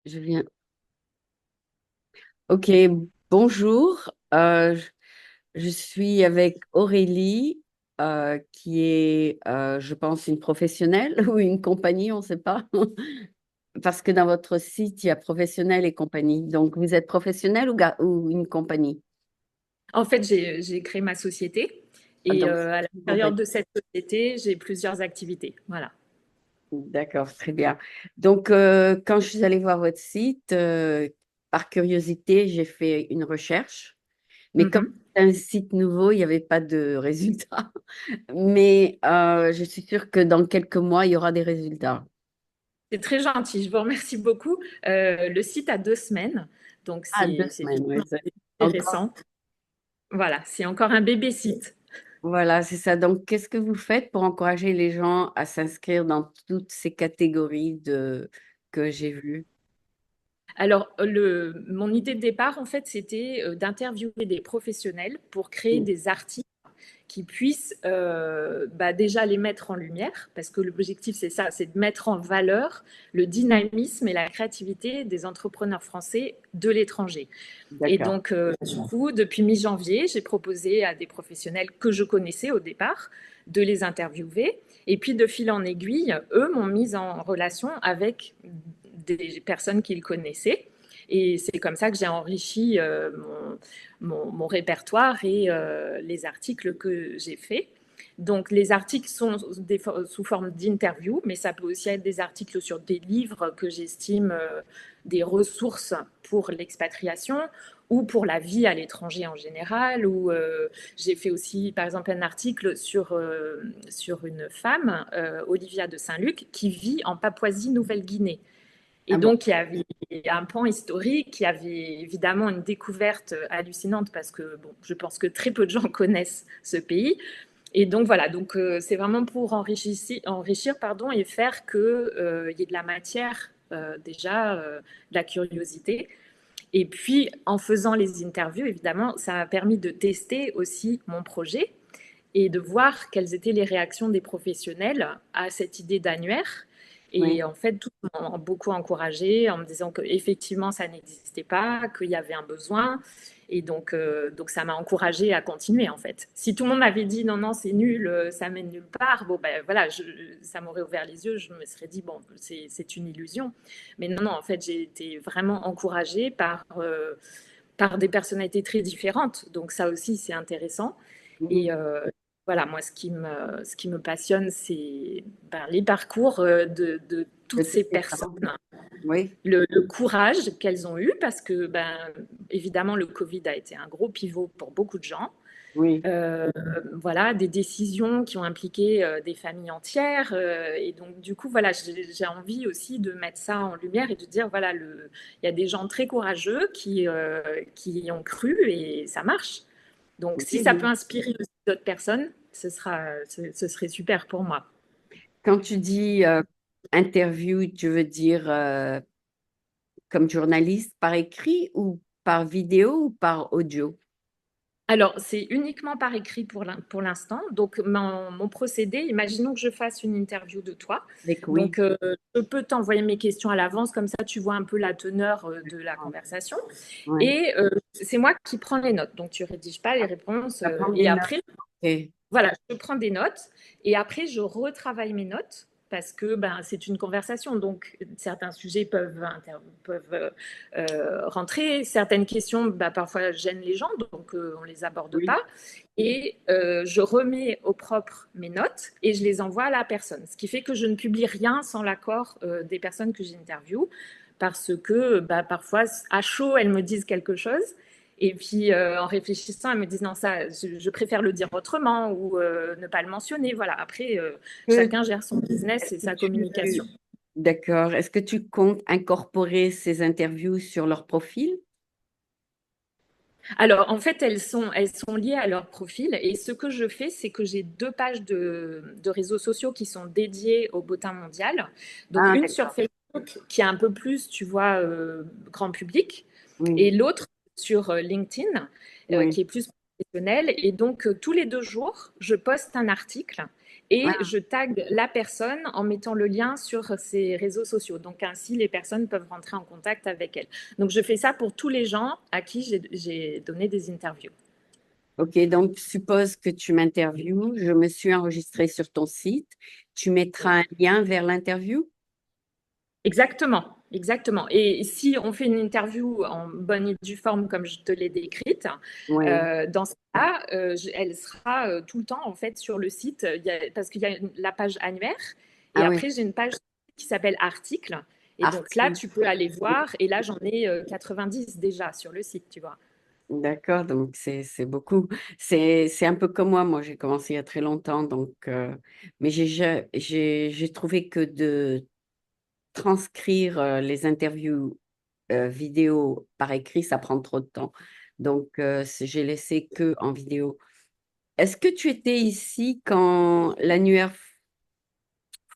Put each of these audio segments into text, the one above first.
Je viens. Ok, bonjour. Je suis avec Aurélie, qui est, je pense, une professionnelle ou une compagnie, on ne sait pas. Parce que dans votre site, il y a professionnel et compagnie. Donc, vous êtes professionnel ou une compagnie? En fait, j'ai créé ma société Ah, et donc, c'est à une l'intérieur compagnie. de cette société, j'ai plusieurs activités. Voilà. D'accord, très bien. Donc, quand je suis allée voir votre site, par curiosité, j'ai fait une recherche. Mais comme Mhm. c'est un site nouveau, il n'y avait pas de résultats. Mais je suis sûre que dans quelques mois, il y aura des résultats. C'est très gentil, je vous remercie beaucoup. Le site a 2 semaines, donc Ah, deux c'est semaines, oui. effectivement très Encore. récent. Voilà, c'est encore un bébé site. Voilà, c'est ça. Donc, qu'est-ce que vous faites pour encourager les gens à s'inscrire dans toutes ces catégories que j'ai vues? Alors, mon idée de départ, en fait, c'était d'interviewer des professionnels pour créer Oui. des articles qui puissent déjà les mettre en lumière, parce que l'objectif c'est ça, c'est de mettre en valeur le dynamisme et la créativité des entrepreneurs français de l'étranger. Et D'accord. donc, du coup, depuis mi-janvier, j'ai proposé à des professionnels que je connaissais au départ de les interviewer. Et puis, de fil en aiguille, eux m'ont mise en relation avec des personnes qu'ils connaissaient. Et c'est comme ça que j'ai enrichi mon répertoire et les articles que j'ai faits. Donc, les articles sont sous forme d'interview, mais ça peut aussi être des articles sur des livres que j'estime des ressources pour l'expatriation ou pour la vie à l'étranger en général. Ou j'ai fait aussi, par exemple, un article sur une femme, Olivia de Saint-Luc, qui vit en Papouasie-Nouvelle-Guinée. Ah Et bon? donc, il y avait un pan historique, il y avait évidemment une découverte hallucinante parce que bon, je pense que très peu de gens connaissent ce pays. Et donc voilà, donc c'est vraiment pour enrichir pardon, et faire qu'il y ait de la matière déjà, de la curiosité. Et puis en faisant les interviews, évidemment, ça a permis de tester aussi mon projet et de voir quelles étaient les réactions des professionnels à cette idée d'annuaire. Et Oui. en fait, tout m'ont beaucoup encouragé en me disant qu'effectivement, ça n'existait pas, qu'il y avait un besoin. Et donc ça m'a encouragé à continuer, en fait. Si tout le monde m'avait dit non, non, c'est nul, ça mène nulle part, bon, ben voilà, ça m'aurait ouvert les yeux, je me serais dit, bon, c'est une illusion. Mais non, non, en fait, j'ai été vraiment encouragée par des personnalités très différentes. Donc ça aussi, c'est intéressant. Mhm. Et voilà, moi, ce qui me passionne, c'est les parcours de De toutes toutes ces les personnes, femmes. Oui. le courage qu'elles ont eu, parce que, évidemment, le Covid a été un gros pivot pour beaucoup de gens. Oui. Euh, voilà, des décisions qui ont impliqué des familles entières. Et donc, du coup, voilà, j'ai envie aussi de mettre ça en lumière et de dire, voilà, il y a des gens très courageux qui y ont cru et ça marche. Donc, Oui, si ça peut oui. inspirer aussi d'autres personnes, ce serait super pour moi. Quand tu dis interview, tu veux dire comme journaliste par écrit ou par vidéo ou par audio? Alors, c'est uniquement par écrit pour l'instant. Donc, mon procédé, imaginons que je fasse une interview de toi. Avec oui. Donc, je peux t'envoyer mes questions à l'avance, comme ça tu vois un peu la teneur de la conversation. Ouais. Et c'est moi qui prends les notes. Donc, tu rédiges pas les réponses. Ça prend des Et notes. après, Ok. voilà, je prends des notes et après je retravaille mes notes parce que c'est une conversation, donc certains sujets peuvent rentrer, certaines questions parfois gênent les gens, donc on les aborde Oui. pas. Et je remets au propre mes notes et je les envoie à la personne, ce qui fait que je ne publie rien sans l'accord des personnes que j'interviewe parce que parfois à chaud elles me disent quelque chose et puis, en réfléchissant, elles me disent non, ça, je préfère le dire autrement ou ne pas le mentionner. Voilà. Après, Que- chacun gère son business Est-ce et que sa tu... communication. D'accord. Est-ce que tu comptes incorporer ces interviews sur leur profil? Alors, en fait, elles sont liées à leur profil. Et ce que je fais, c'est que j'ai 2 pages de réseaux sociaux qui sont dédiées au bottin mondial. Donc, Ah, une sur d'accord. Facebook qui est un peu plus, tu vois, grand public, Oui, et l'autre sur LinkedIn oui. qui est plus professionnel. Et donc, tous les 2 jours, je poste un article et Ah, je tag la personne en mettant le lien sur ses réseaux sociaux. Donc ainsi, les personnes peuvent rentrer en contact avec elle. Donc je fais ça pour tous les gens à qui j'ai donné des interviews. ok, donc suppose que tu m'interviews, je me suis enregistrée sur ton site, tu mettras un lien vers l'interview? Exactement, exactement. Et si on fait une interview en bonne et due forme, comme je te l'ai décrite, Oui. dans ce cas, elle sera tout le temps en fait sur le site, parce qu'il y a la page annuaire, et Ah oui, après j'ai une page qui s'appelle article. Et donc là, article. tu peux aller voir, et là j'en ai 90 déjà sur le site, tu vois. D'accord, donc c'est beaucoup. C'est un peu comme moi j'ai commencé il y a très longtemps, donc mais j'ai trouvé que de transcrire les interviews vidéo par écrit, ça prend trop de temps. Donc j'ai laissé que en vidéo. Est-ce que tu étais ici quand l'annuaire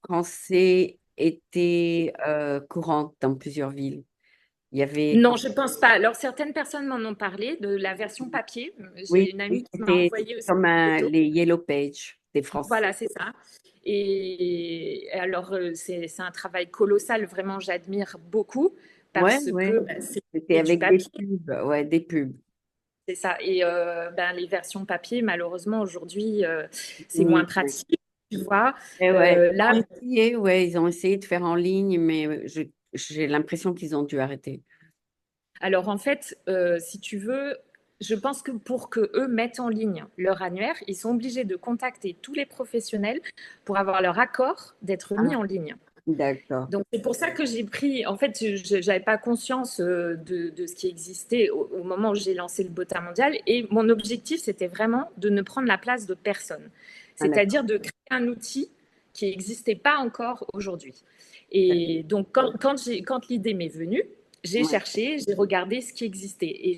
français était courant dans plusieurs villes? Il y avait, Non, je pense pas. Alors certaines personnes m'en ont parlé de la version papier. J'ai oui, une amie oui, qui m'a c'était envoyé aussi comme des photos. les Yellow Pages des Français. Voilà, c'est ça. Et alors, c'est un travail colossal, vraiment, j'admire beaucoup Ouais, parce ouais. que C'était c'est du avec des papier, pubs, ouais, des pubs. c'est ça. Et les versions papier, malheureusement, aujourd'hui, c'est moins Oui, oui. pratique, tu vois. Et ouais, Là, ils ont essayé, ouais, ils ont essayé de faire en ligne, mais j'ai l'impression qu'ils ont dû arrêter. alors en fait, si tu veux, je pense que pour que eux mettent en ligne leur annuaire, ils sont obligés de contacter tous les professionnels pour avoir leur accord d'être mis Ah, en ligne. d'accord. Donc c'est pour ça que j'ai pris, en fait, je n'avais pas conscience de ce qui existait au moment où j'ai lancé le Bota Mondial. Et mon objectif, c'était vraiment de ne prendre la place de personne. Ah, d'accord. C'est-à-dire de créer un outil qui n'existait pas encore aujourd'hui. D'accord. Et donc quand l'idée m'est venue, j'ai Ouais. cherché, j'ai regardé ce qui existait. Et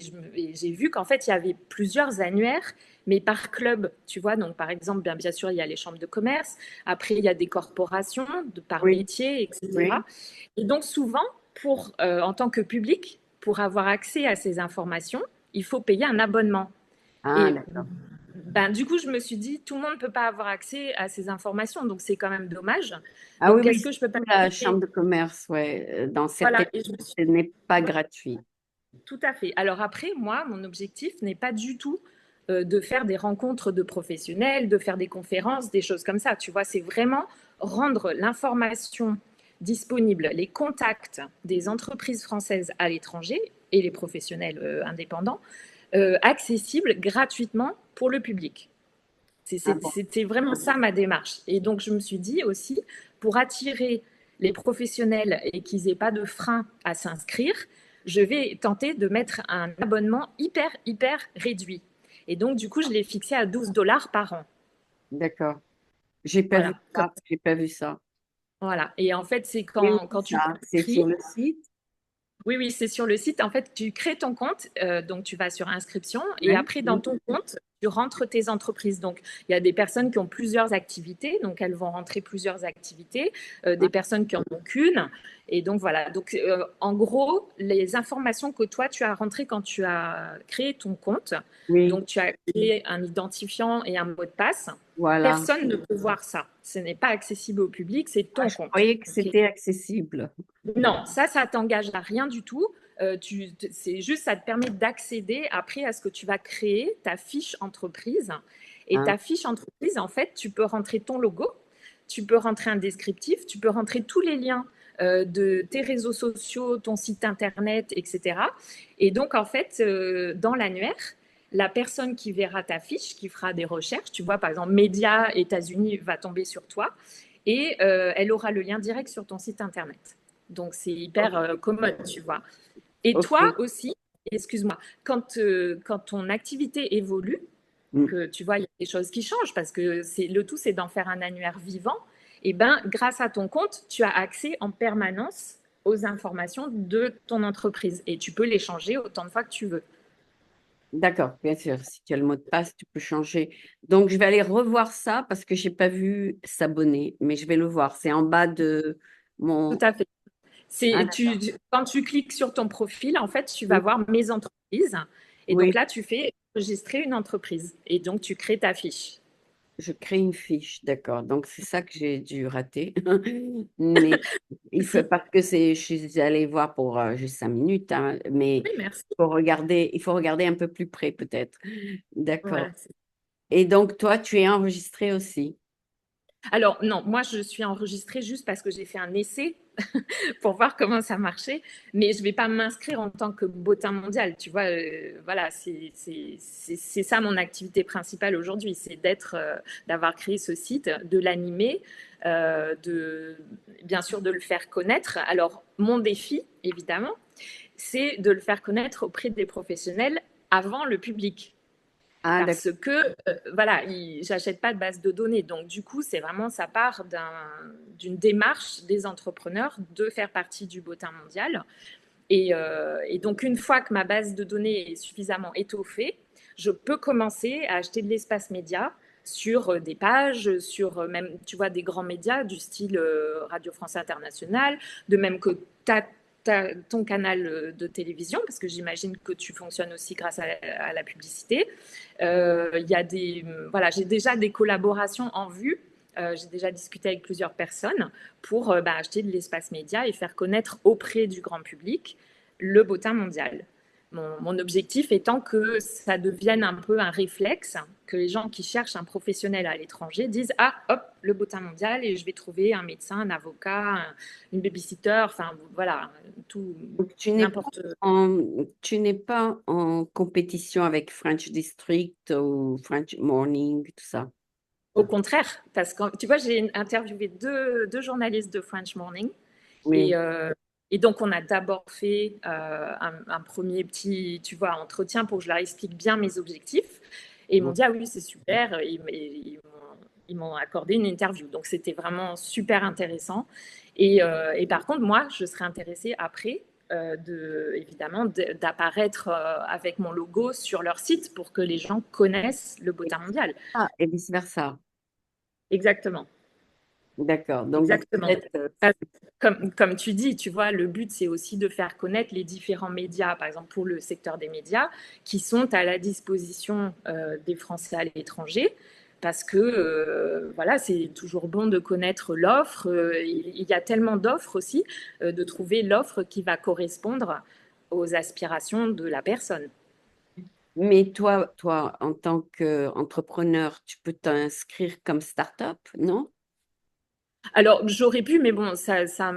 j'ai vu qu'en fait, il y avait plusieurs annuaires, mais par club, tu vois. Donc par exemple, bien sûr, il y a les chambres de commerce. Après, il y a des corporations par Oui, métier, etc. oui. Et donc souvent, en tant que public, pour avoir accès à ces informations, il faut payer un abonnement. Ah, Et d'accord. du coup, je me suis dit, tout le monde ne peut pas avoir accès à ces informations, donc c'est quand même dommage. Ah oui, Donc, oui, est-ce que je peux pas surtout la payer? chambre de commerce, ouais. Dans certaines Voilà, et je me suis ce n'est pas ouais, gratuit. tout à fait. Alors après, moi, mon objectif n'est pas du tout de faire des rencontres de professionnels, de faire des conférences, des choses comme ça. Tu vois, c'est vraiment rendre l'information disponible, les contacts des entreprises françaises à l'étranger et les professionnels indépendants, accessibles gratuitement pour le public. Ah bon, C'était vraiment ça ma démarche. Et donc, je me suis dit aussi, pour attirer les professionnels et qu'ils n'aient pas de frein à s'inscrire, je vais tenter de mettre un abonnement hyper, hyper réduit. Et donc, du coup, je l'ai fixé à 12 $ par an. d'accord. J'ai pas vu Voilà. ça. J'ai pas vu ça. Voilà. Et en fait, c'est Et où quand tu ça? C'est t'inscris. sur le site? Oui, oui, c'est sur le site. En fait, tu crées ton compte, donc tu vas sur inscription et Oui. après, dans ton compte, tu rentres tes entreprises. Donc, il y a des personnes qui ont plusieurs activités, donc elles vont rentrer plusieurs activités, des personnes qui en ont qu'une. Et donc, voilà. Donc, en gros, les informations que toi, tu as rentrées quand tu as créé ton compte, Oui, donc tu as créé un identifiant et un mot de passe, voilà. personne ne peut voir ça. Ce n'est pas accessible au public, c'est Ah, ton je compte. croyais que Ok. c'était accessible. Non, ça t'engage à rien du tout. C'est juste, ça te permet d'accéder après à ce que tu vas créer, ta fiche entreprise. Et Ah, ta fiche entreprise, en fait, tu peux rentrer ton logo, tu peux rentrer un descriptif, tu peux rentrer tous les liens de tes réseaux sociaux, ton site internet, etc. Et donc, en fait, dans l'annuaire, la personne qui verra ta fiche, qui fera des recherches, tu vois, par exemple, Média États-Unis va tomber sur toi et elle aura le lien direct sur ton site internet. Donc, c'est hyper ok. commode, tu vois. Et toi Ok. aussi, excuse-moi, quand ton activité évolue, Mm. que tu vois, il y a des choses qui changent parce que le tout, c'est d'en faire un annuaire vivant. Et ben, grâce à ton compte, tu as accès en permanence aux informations de ton entreprise et tu peux les changer autant de fois que tu veux. D'accord, bien sûr. Si tu as le mot de passe, tu peux changer. Donc, je vais aller revoir ça parce que j'ai pas vu s'abonner, mais je vais le voir. C'est en bas de Tout mon. à fait. Ah, Quand tu cliques sur ton profil, en fait, tu vas oui, voir mes entreprises. Et donc oui, là, tu fais enregistrer une entreprise. Et donc, tu crées ta fiche. je crée une fiche, d'accord. Donc, c'est ça que j'ai dû rater. Mais il faut, parce que je suis allée voir pour juste 5 minutes, hein, mais Oui, merci. il faut regarder un peu plus près, peut-être. D'accord. Voilà. Et donc, toi, tu es enregistrée aussi. Alors non, moi je suis enregistrée juste parce que j'ai fait un essai pour voir comment ça marchait, mais je ne vais pas m'inscrire en tant que bottin mondial, tu vois. Voilà, c'est ça mon activité principale aujourd'hui, c'est d'avoir créé ce site, de l'animer, bien sûr de le faire connaître. Alors mon défi, évidemment, c'est de le faire connaître auprès des professionnels avant le public. Ah, d'accord. Parce que, voilà, j'achète pas de base de données. Donc, du coup, c'est vraiment, ça part d'une démarche des entrepreneurs de faire partie du bottin mondial. Et donc, une fois que ma base de données est suffisamment étoffée, je peux commencer à acheter de l'espace média sur des pages, sur même, tu vois, des grands médias du style Radio France Internationale, de même que ton canal de télévision, parce que j'imagine que tu fonctionnes aussi grâce à la publicité. Il y a voilà, j'ai déjà des collaborations en vue. J'ai déjà discuté avec plusieurs personnes pour acheter de l'espace média et faire connaître auprès du grand public le bottin mondial. Mon objectif étant que ça devienne un peu un réflexe, que les gens qui cherchent un professionnel à l'étranger disent ah hop le bottin mondial et je vais trouver un médecin, un avocat, une babysitter, enfin voilà tout Donc, n'importe. tu n'es pas en compétition avec French District ou French Morning, tout ça. Au contraire, parce que tu vois, j'ai interviewé deux journalistes de French Morning Oui. et, et donc on a d'abord fait un premier petit, tu vois, entretien pour que je leur explique bien mes objectifs. Et ils m'ont dit, ah oui, c'est super. Ils m'ont accordé une interview. Donc c'était vraiment super intéressant. Et par contre, moi, je serais intéressée après évidemment d'apparaître avec mon logo sur leur site pour que les gens connaissent le bottin mondial. Ah, et vice-versa. Exactement. D'accord. Donc, Exactement. peut-être, Comme tu dis, tu vois, le but, c'est aussi de faire connaître les différents médias, par exemple pour le secteur des médias, qui sont à la disposition des Français à l'étranger, parce que, voilà, c'est toujours bon de connaître l'offre. Il y a tellement d'offres aussi, de trouver l'offre qui va correspondre aux aspirations de la personne. mais toi, en tant qu'entrepreneur, tu peux t'inscrire comme start-up, non? Alors, j'aurais pu, mais bon, ça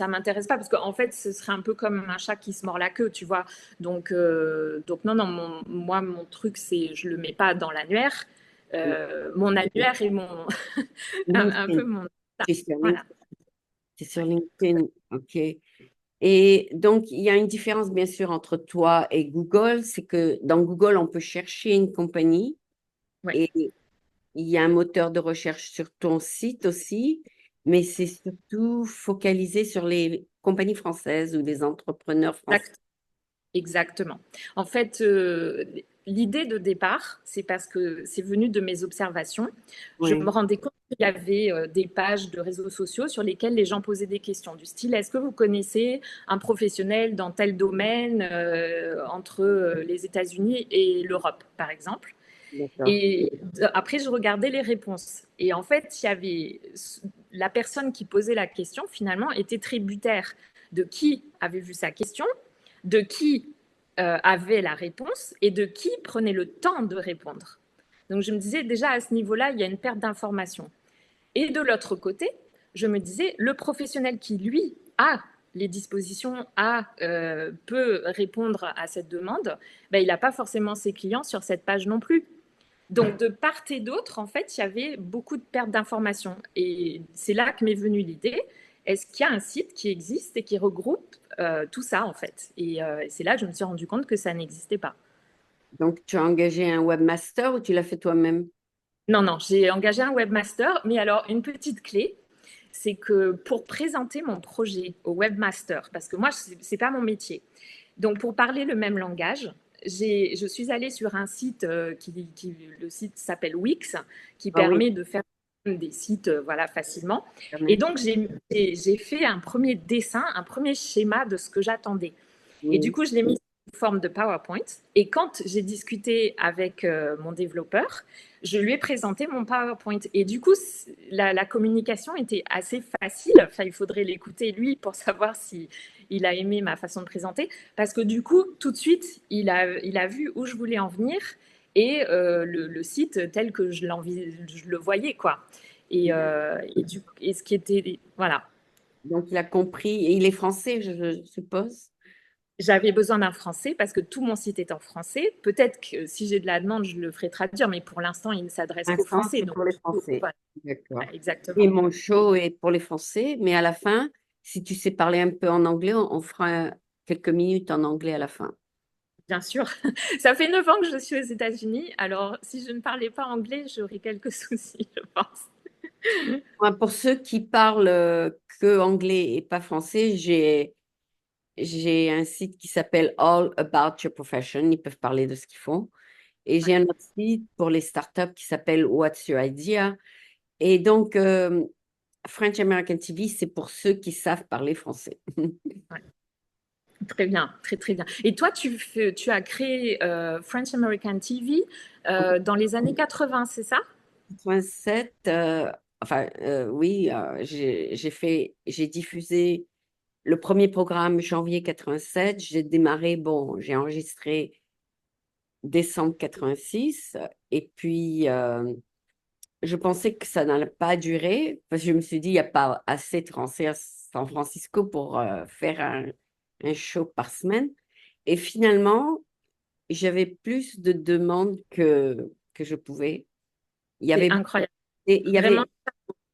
m'intéresse pas parce qu'en fait, ce serait un peu comme un chat qui se mord la queue, tu vois. Donc non, non, moi, mon truc, c'est, je le mets pas dans l'annuaire. Mon annuaire est un LinkedIn. peu mon. Tu es sur Voilà. LinkedIn. Tu es sur Ouais. LinkedIn. OK. Et donc, il y a une différence, bien sûr, entre toi et Google. C'est que dans Google, on peut chercher une compagnie Ouais. et il y a un moteur de recherche sur ton site aussi, mais c'est surtout focalisé sur les compagnies françaises ou les entrepreneurs français. Exactement. En fait, l'idée de départ, c'est parce que c'est venu de mes observations. Je me Oui, rendais compte qu'il y avait des pages de réseaux sociaux sur lesquelles les gens posaient des questions du style est-ce que vous connaissez un professionnel dans tel domaine entre les États-Unis et l'Europe, par exemple. d'accord. Et après, je regardais les réponses. Et en fait, il y avait la personne qui posait la question, finalement, était tributaire de qui avait vu sa question, de qui avait la réponse et de qui prenait le temps de répondre. Donc, je me disais déjà à ce niveau-là, il y a une perte d'information. Et de l'autre côté, je me disais, le professionnel qui, lui, a les dispositions, peut répondre à cette demande, ben, il n'a pas forcément ses clients sur cette page non plus. Donc, de part et d'autre, en fait, il y avait beaucoup de pertes d'informations. Et c'est là que m'est venue l'idée, est-ce qu'il y a un site qui existe et qui regroupe tout ça, en fait? Et c'est là que je me suis rendu compte que ça n'existait pas. Donc, tu as engagé un webmaster ou tu l'as fait toi-même? Non, non, j'ai engagé un webmaster, mais alors une petite clé, c'est que pour présenter mon projet au webmaster, parce que moi, c'est pas mon métier, donc pour parler le même langage, je suis allée sur un site le site s'appelle Wix, qui Ah oui, permet de faire des sites voilà facilement. Et Internet. donc j'ai fait un premier dessin, un premier schéma de ce que j'attendais. Et du Oui. coup, je l'ai mis forme de PowerPoint. Et quand j'ai discuté avec mon développeur, je lui ai présenté mon PowerPoint. Et du coup, la communication était assez facile. Enfin, il faudrait l'écouter lui pour savoir si il a aimé ma façon de présenter. Parce que du coup, tout de suite, il a vu où je voulais en venir et le site tel que je le voyais, quoi. Et ce qui était, voilà, Donc, il a compris. Et il est français, je suppose. j'avais besoin d'un français parce que tout mon site est en français. Peut-être que si j'ai de la demande, je le ferai traduire, mais pour l'instant, il ne s'adresse qu'aux Vincent, Français. c'est Donc, pour les du coup, Français. voilà, D'accord. exactement. Et mon show est pour les Français, mais à la fin, si tu sais parler un peu en anglais, on fera quelques minutes en anglais à la fin. Bien sûr. Ça fait 9 ans que je suis aux États-Unis. Alors, si je ne parlais pas anglais, j'aurais quelques soucis, je pense. Moi, pour ceux qui parlent que anglais et pas français, j'ai un site qui s'appelle All About Your Profession. Ils peuvent parler de ce qu'ils font. Et j'ai Ouais, un autre site pour les startups qui s'appelle What's Your Idea? Et donc, French American TV, c'est pour ceux qui savent parler français. ouais. Très bien, très très bien. Et toi, tu as créé French American TV dans les années 80, c'est ça? 87, oui, j'ai diffusé le premier programme janvier 87. J'ai démarré, bon, j'ai enregistré décembre 86. Et puis, je pensais que ça n'allait pas durer parce que je me suis dit, il n'y a pas assez de Français à San Francisco pour faire un show par semaine. Et finalement, j'avais plus de demandes que je pouvais. Il y C'est avait, incroyable. et Vraiment,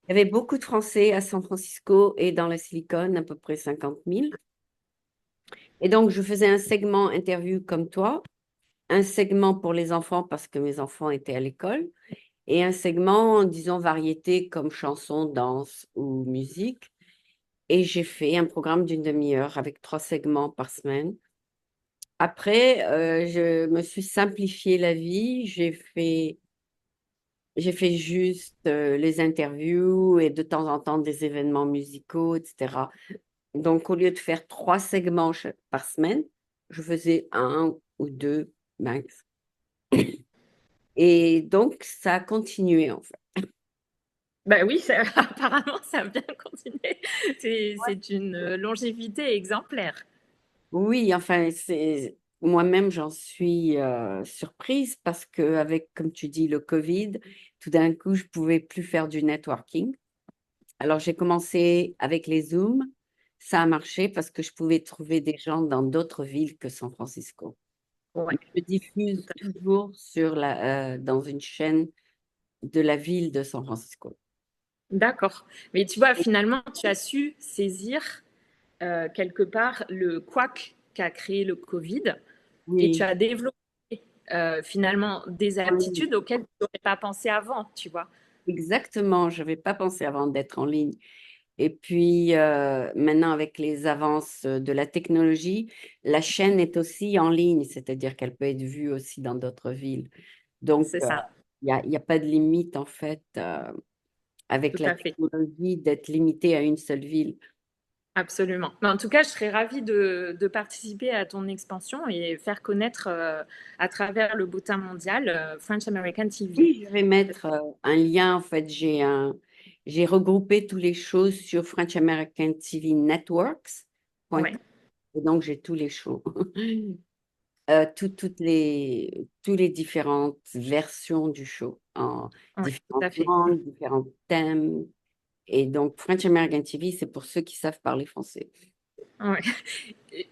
il y avait beaucoup de Français à San Francisco et dans la Silicon, à peu près 50 000. Et donc, je faisais un segment interview comme toi, un segment pour les enfants parce que mes enfants étaient à l'école, et un segment, disons, variété comme chanson, danse ou musique. Et j'ai fait un programme d'une demi-heure avec 3 segments par semaine. Après, je me suis simplifié la vie. J'ai fait juste les interviews et de temps en temps des événements musicaux, etc. Donc, au lieu de faire 3 segments par semaine, je faisais un ou deux max. Et donc, ça a continué en fait. bah oui, apparemment, ça a bien continué. C'est une longévité exemplaire. Oui, enfin, moi-même, j'en suis surprise parce que avec, comme tu dis, le Covid, tout d'un coup, je pouvais plus faire du networking. Alors, j'ai commencé avec les Zooms. Ça a marché parce que je pouvais trouver des gens dans d'autres villes que San Francisco. Ouais, Je tout diffuse à fait. toujours dans une chaîne de la ville de San Francisco. D'accord. Mais tu vois, finalement, tu as su saisir quelque part le couac qu'a créé le Covid et tu Oui, as développé finalement des oui, aptitudes auxquelles tu n'aurais pas pensé avant, tu vois. exactement. Je n'avais pas pensé avant d'être en ligne. Et puis, maintenant, avec les avances de la technologie, la chaîne est aussi en ligne, c'est-à-dire qu'elle peut être vue aussi dans d'autres villes. Donc, C'est ça, il y a pas de limite, en fait, avec tout la à fait. technologie, d'être limité à une seule ville. Absolument. Mais en tout cas, je serais ravie de participer à ton expansion et faire connaître à travers le bottin mondial French American TV. Oui, je vais mettre un lien, en fait, j'ai regroupé toutes les choses sur French American TV Networks.com. Oui, Et donc, j'ai tous les shows. Toutes les différentes versions du show, en ouais, tout différentes à fait. langues, différents thèmes. Et donc, French American TV, c'est pour ceux qui savent parler français. Ouais.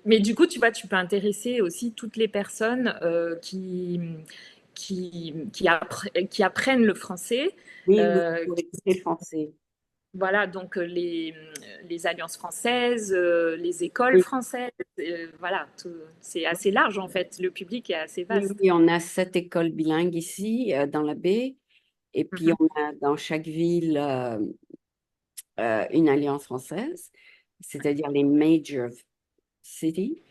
Mais du coup, tu vois, tu peux intéresser aussi toutes les personnes qui apprennent le français. Oui, oui, Euh, pour écouter le français. voilà, donc les alliances françaises, les écoles Oui, françaises, voilà, c'est assez large en fait. Le public est assez oui, vaste. oui, on a 7 écoles bilingues ici, dans la baie. Et puis, Mhm. on a dans chaque ville une alliance française, c'est-à-dire les major cities.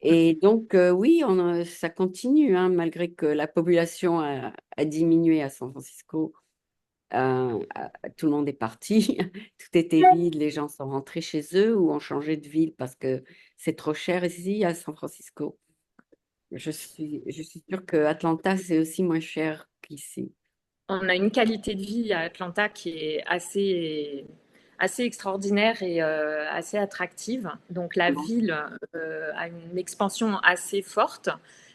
Et donc, oui, ça continue, hein, malgré que la population a diminué à San Francisco. Tout le monde est parti, tout était vide, les gens sont rentrés chez eux ou ont changé de ville parce que c'est trop cher ici à San Francisco. je suis sûre que Atlanta, c'est aussi moins cher qu'ici. On a une qualité de vie à Atlanta qui est assez extraordinaire et assez attractive. Donc la Vraiment. ville a une expansion assez forte,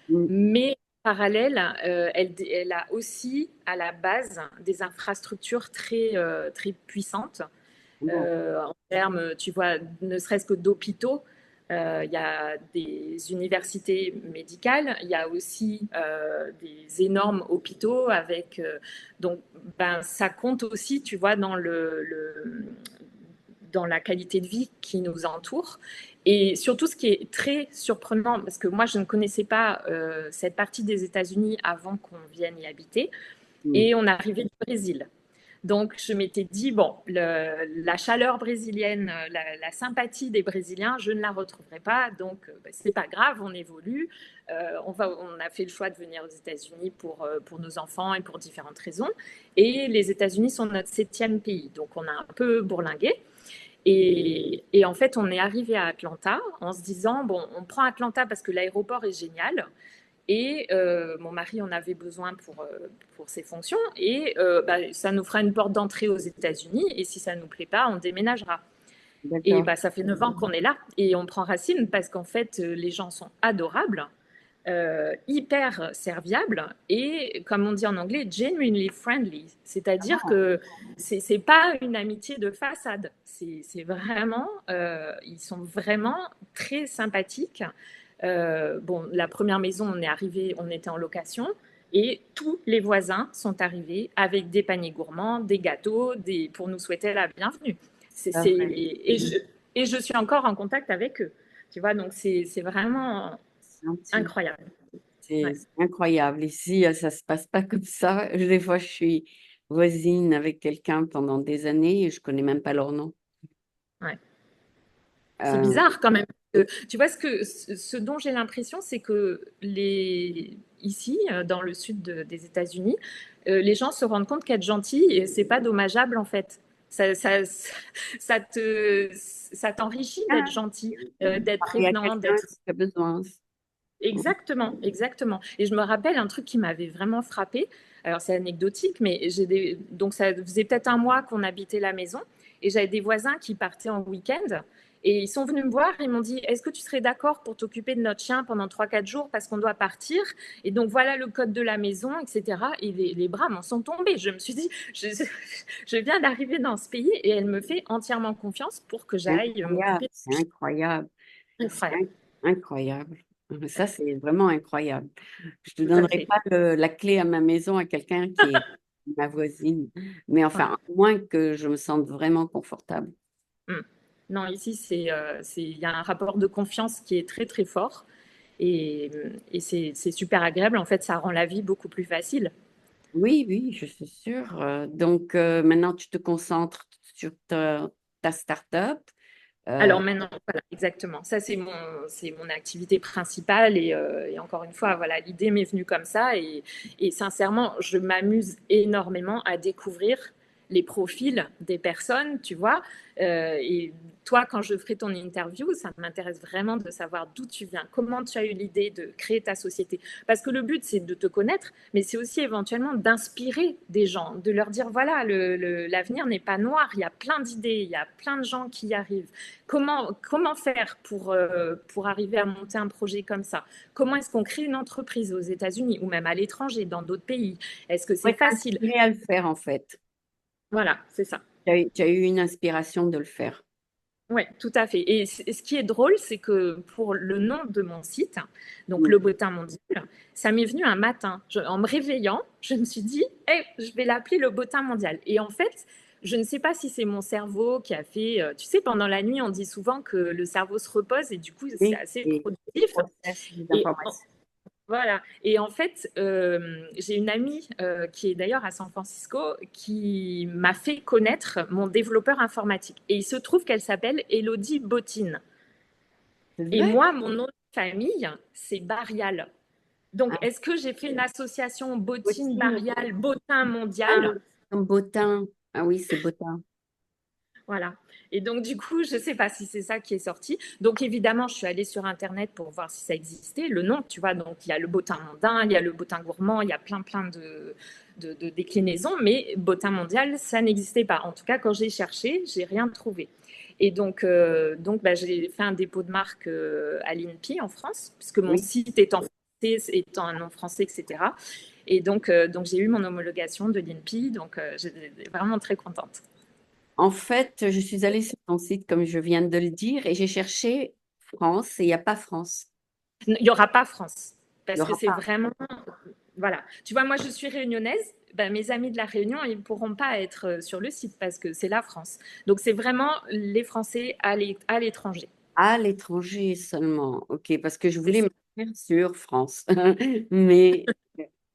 Mm. mais parallèle, elle a aussi à la base des infrastructures très puissantes Bon, en termes, tu vois, ne serait-ce que d'hôpitaux. Il y a des universités médicales, il y a aussi des énormes hôpitaux avec donc ben, ça compte aussi, tu vois, dans la qualité de vie qui nous entoure. Et surtout, ce qui est très surprenant, parce que moi, je ne connaissais pas cette partie des États-Unis avant qu'on vienne y habiter, mm. et on arrivait du Brésil. Donc, je m'étais dit, bon, la chaleur brésilienne, la sympathie des Brésiliens, je ne la retrouverai pas. Donc, c'est pas grave, on évolue. On a fait le choix de venir aux États-Unis pour nos enfants et pour différentes raisons. Et les États-Unis sont notre 7e pays. Donc, on a un peu bourlingué. Et en fait, on est arrivé à Atlanta en se disant, bon, on prend Atlanta parce que l'aéroport est génial. Et mon mari en avait besoin pour ses fonctions. Et bah, ça nous fera une porte d'entrée aux États-Unis. Et si ça ne nous plaît pas, on déménagera. Et D'accord. bah, ça fait 9 ans qu'on est là. Et on prend racine parce qu'en fait, les gens sont adorables, hyper serviables et, comme on dit en anglais, genuinely friendly. C'est-à-dire que c'est pas une amitié de façade. C'est vraiment, ils sont vraiment très sympathiques. Bon, la première maison, on est arrivé, on était en location. Et tous les voisins sont arrivés avec des paniers gourmands, des gâteaux, pour nous souhaiter la bienvenue. Parfait. Et je suis encore en contact avec eux. Tu vois, donc c'est vraiment Gentil. incroyable. C'est Ouais, incroyable. Ici, ça se passe pas comme ça. Des fois, je suis voisine avec quelqu'un pendant des années et je connais même pas leur nom. ouais. C'est Euh, bizarre quand même. Tu vois, ce dont j'ai l'impression, c'est que ici, dans le sud des États-Unis, les gens se rendent compte qu'être gentil, et c'est pas dommageable en fait. Ça ça t'enrichit d'être ah, gentil, d'être il y a prévenant, quelqu'un d'être qui a besoin. exactement, exactement. Et je me rappelle un truc qui m'avait vraiment frappé. Alors c'est anecdotique, mais donc ça faisait peut-être un mois qu'on habitait la maison et j'avais des voisins qui partaient en week-end et ils sont venus me voir et ils m'ont dit est-ce que tu serais d'accord pour t'occuper de notre chien pendant 3 4 jours parce qu'on doit partir et donc voilà le code de la maison, etc. Et les bras m'en sont tombés. Je me suis dit je viens d'arriver dans ce pays et elle me fait entièrement confiance pour que C'est j'aille incroyable, m'occuper de c'est incroyable, c'est incroyable. incroyable. Ça, c'est vraiment incroyable. Je te Tout à donnerai fait. pas la clé à ma maison à quelqu'un qui est ma voisine, mais enfin, Ouais. à moins que je me sente vraiment confortable. Mm. Non, ici, il y a un rapport de confiance qui est très, très fort et c'est super agréable. En fait, ça rend la vie beaucoup plus facile. Oui, oui, je suis sûre. Donc, maintenant, tu te concentres sur ta start-up. Euh, Alors maintenant, voilà, exactement. Ça, c'est mon activité principale et encore une fois, voilà, l'idée m'est venue comme ça et sincèrement, je m'amuse énormément à découvrir les profils des personnes, tu vois. Et toi, quand je ferai ton interview, ça m'intéresse vraiment de savoir d'où tu viens, comment tu as eu l'idée de créer ta société. Parce que le but, c'est de te connaître, mais c'est aussi éventuellement d'inspirer des gens, de leur dire, voilà, l'avenir n'est pas noir, il y a plein d'idées, il y a plein de gens qui y arrivent. Comment faire pour arriver à monter un projet comme ça? Comment est-ce qu'on crée une entreprise aux États-Unis ou même à l'étranger, dans d'autres pays? Est-ce que c'est ouais, t'as facile? inspiré à le faire, en fait. Voilà, c'est ça. Tu as eu une inspiration de le faire. Oui, tout à fait. Et ce qui est drôle, c'est que pour le nom de mon site, donc Mm. Le Bottin Mondial, ça m'est venu un matin. En me réveillant, je me suis dit, hey, je vais l'appeler Le Bottin Mondial. Et en fait, je ne sais pas si c'est mon cerveau qui a fait. Tu sais, pendant la nuit, on dit souvent que le cerveau se repose et du coup, c'est Oui, assez et productif. processe les Et informations. voilà. Et en fait, j'ai une amie qui est d'ailleurs à San Francisco qui m'a fait connaître mon développeur informatique. Et il se trouve qu'elle s'appelle Elodie Bottine. C'est Et vrai? moi, mon nom de famille, c'est Barial. Donc, Ah, est-ce que j'ai fait une association Bottine Bottine, Barial, Bottin ah, mondial? comme Bottin. Ah oui, c'est Bottin. Voilà. Et donc, du coup, je ne sais pas si c'est ça qui est sorti. Donc, évidemment, je suis allée sur Internet pour voir si ça existait, le nom, tu vois. Donc, il y a le bottin mondain, il y a le bottin gourmand, il y a plein de déclinaisons, mais bottin mondial, ça n'existait pas. En tout cas, quand j'ai cherché, j'ai rien trouvé. Et donc bah, j'ai fait un dépôt de marque à l'INPI en France, puisque mon Oui. site est en français, étant un nom français, etc. Et donc j'ai eu mon homologation de l'INPI, donc j'étais vraiment très contente. En fait, je suis allée sur ton site, comme je viens de le dire, et j'ai cherché France et il n'y a pas France. Il n'y aura pas France, Il n'y parce que aura c'est pas. vraiment... Voilà. Tu vois, moi, je suis réunionnaise. Ben, mes amis de la Réunion, ils ne pourront pas être sur le site parce que c'est la France. Donc, c'est vraiment les Français à l'étranger. À l'étranger seulement. OK, parce que je C'est voulais ça. me faire sur France. Mais,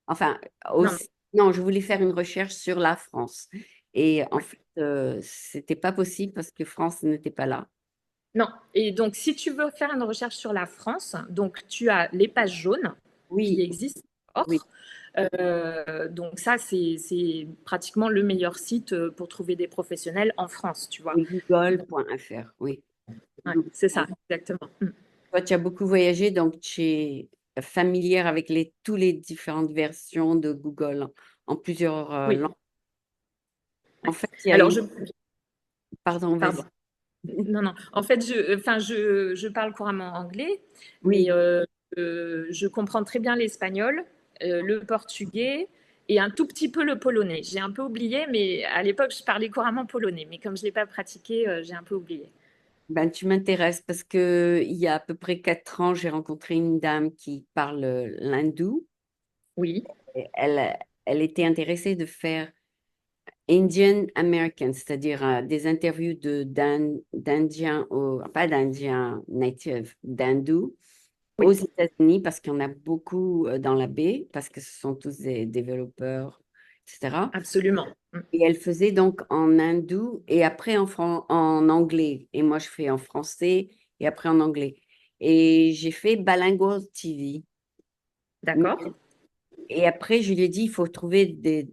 enfin, Non, aussi, non, je voulais faire une recherche sur la France. Et en ouais. fait, c'était pas possible parce que France n'était pas là. Non. Et donc, si tu veux faire une recherche sur la France, donc tu as les pages jaunes qui Oui, existent oui, encore. Donc ça, c'est pratiquement le meilleur site pour trouver des professionnels en France, tu vois. oui, google.fr, oui. Ouais, c'est ça, exactement. Mm. Toi, tu as beaucoup voyagé, donc tu es familière avec toutes les différentes versions de Google en plusieurs Oui. langues. En Ouais. fait, il y a Alors, une... Pardon, vas-y. pardon. Non, non. En fait, je parle couramment anglais, mais Oui, je comprends très bien l'espagnol, le portugais et un tout petit peu le polonais. J'ai un peu oublié, mais à l'époque, je parlais couramment polonais. Mais comme je ne l'ai pas pratiqué, j'ai un peu oublié. ben, tu m'intéresses parce que il y a à peu près 4 ans, j'ai rencontré une dame qui parle l'hindou. Oui, Et elle était intéressée de faire Indian American, c'est-à-dire des interviews d'Indiens, pas d'Indiens native, d'hindous aux oui, États-Unis parce qu'il y en a beaucoup dans la baie, parce que ce sont tous des développeurs, etc. absolument. Mm. Et elle faisait donc en hindou et après en anglais. Et moi, je fais en français et après en anglais. Et j'ai fait Bilingual TV. D'accord. Et après, je lui ai dit, il faut trouver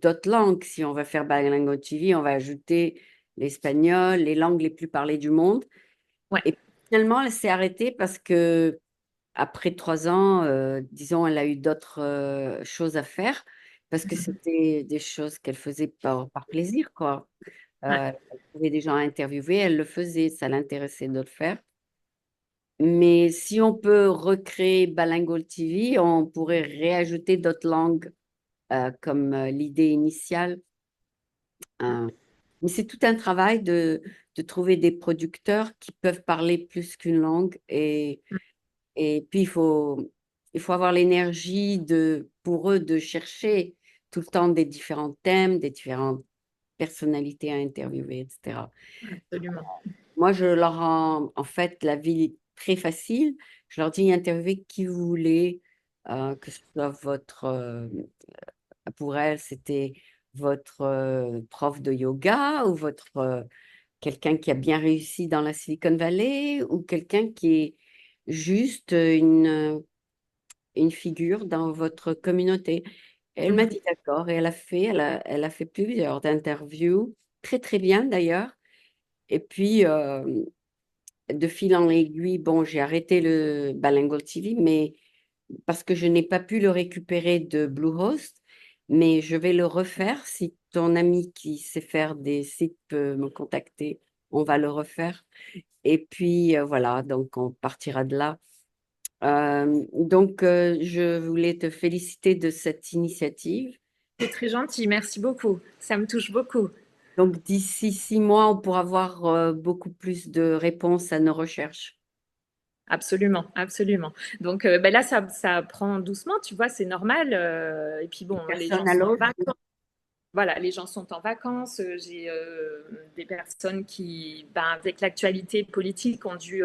d'autres langues. Si on va faire Bilingual TV, on va ajouter l'espagnol, les langues les plus parlées du monde. Ouais. Et finalement, elle s'est arrêtée parce que après 3 ans, disons, elle a eu d'autres choses à faire parce que Mhm. c'était des choses qu'elle faisait par plaisir, quoi. Ouais, Elle trouvait des gens à interviewer, elle le faisait, ça l'intéressait de le faire. Mais si on peut recréer Bilingual TV, on pourrait réajouter d'autres langues comme l'idée initiale. euh. Mais c'est tout un travail de trouver des producteurs qui peuvent parler plus qu'une langue et puis, il faut avoir l'énergie pour eux de chercher tout le temps des différents thèmes, des différentes personnalités à interviewer, etc. absolument. Moi, je leur rends en fait la vie très facile. Je leur dis interviewez qui vous voulez, que ce soit pour elles, c'était votre prof de yoga ou quelqu'un qui a bien réussi dans la Silicon Valley ou quelqu'un qui est juste une figure dans votre communauté. Elle m'a Mhm. dit d'accord et elle a fait plusieurs interviews, très très bien d'ailleurs. Et puis, de fil en aiguille, bon, j'ai arrêté le Bilingual TV, mais parce que je n'ai pas pu le récupérer de Bluehost, mais je vais le refaire. Si ton ami qui sait faire des sites peut me contacter, on va le refaire. Et puis, voilà, donc on partira de là. Donc, je voulais te féliciter de cette initiative. C'est très gentil, merci beaucoup. Ça me touche beaucoup. Donc, d'ici 6 mois, on pourra avoir beaucoup plus de réponses à nos recherches. Absolument, absolument. Donc ben là, ça prend doucement, tu vois, c'est normal. Et puis bon, les gens Personne à sont en l'autre. vacances. Voilà, les gens sont en vacances. J'ai des personnes qui, ben, avec l'actualité politique, ont dû.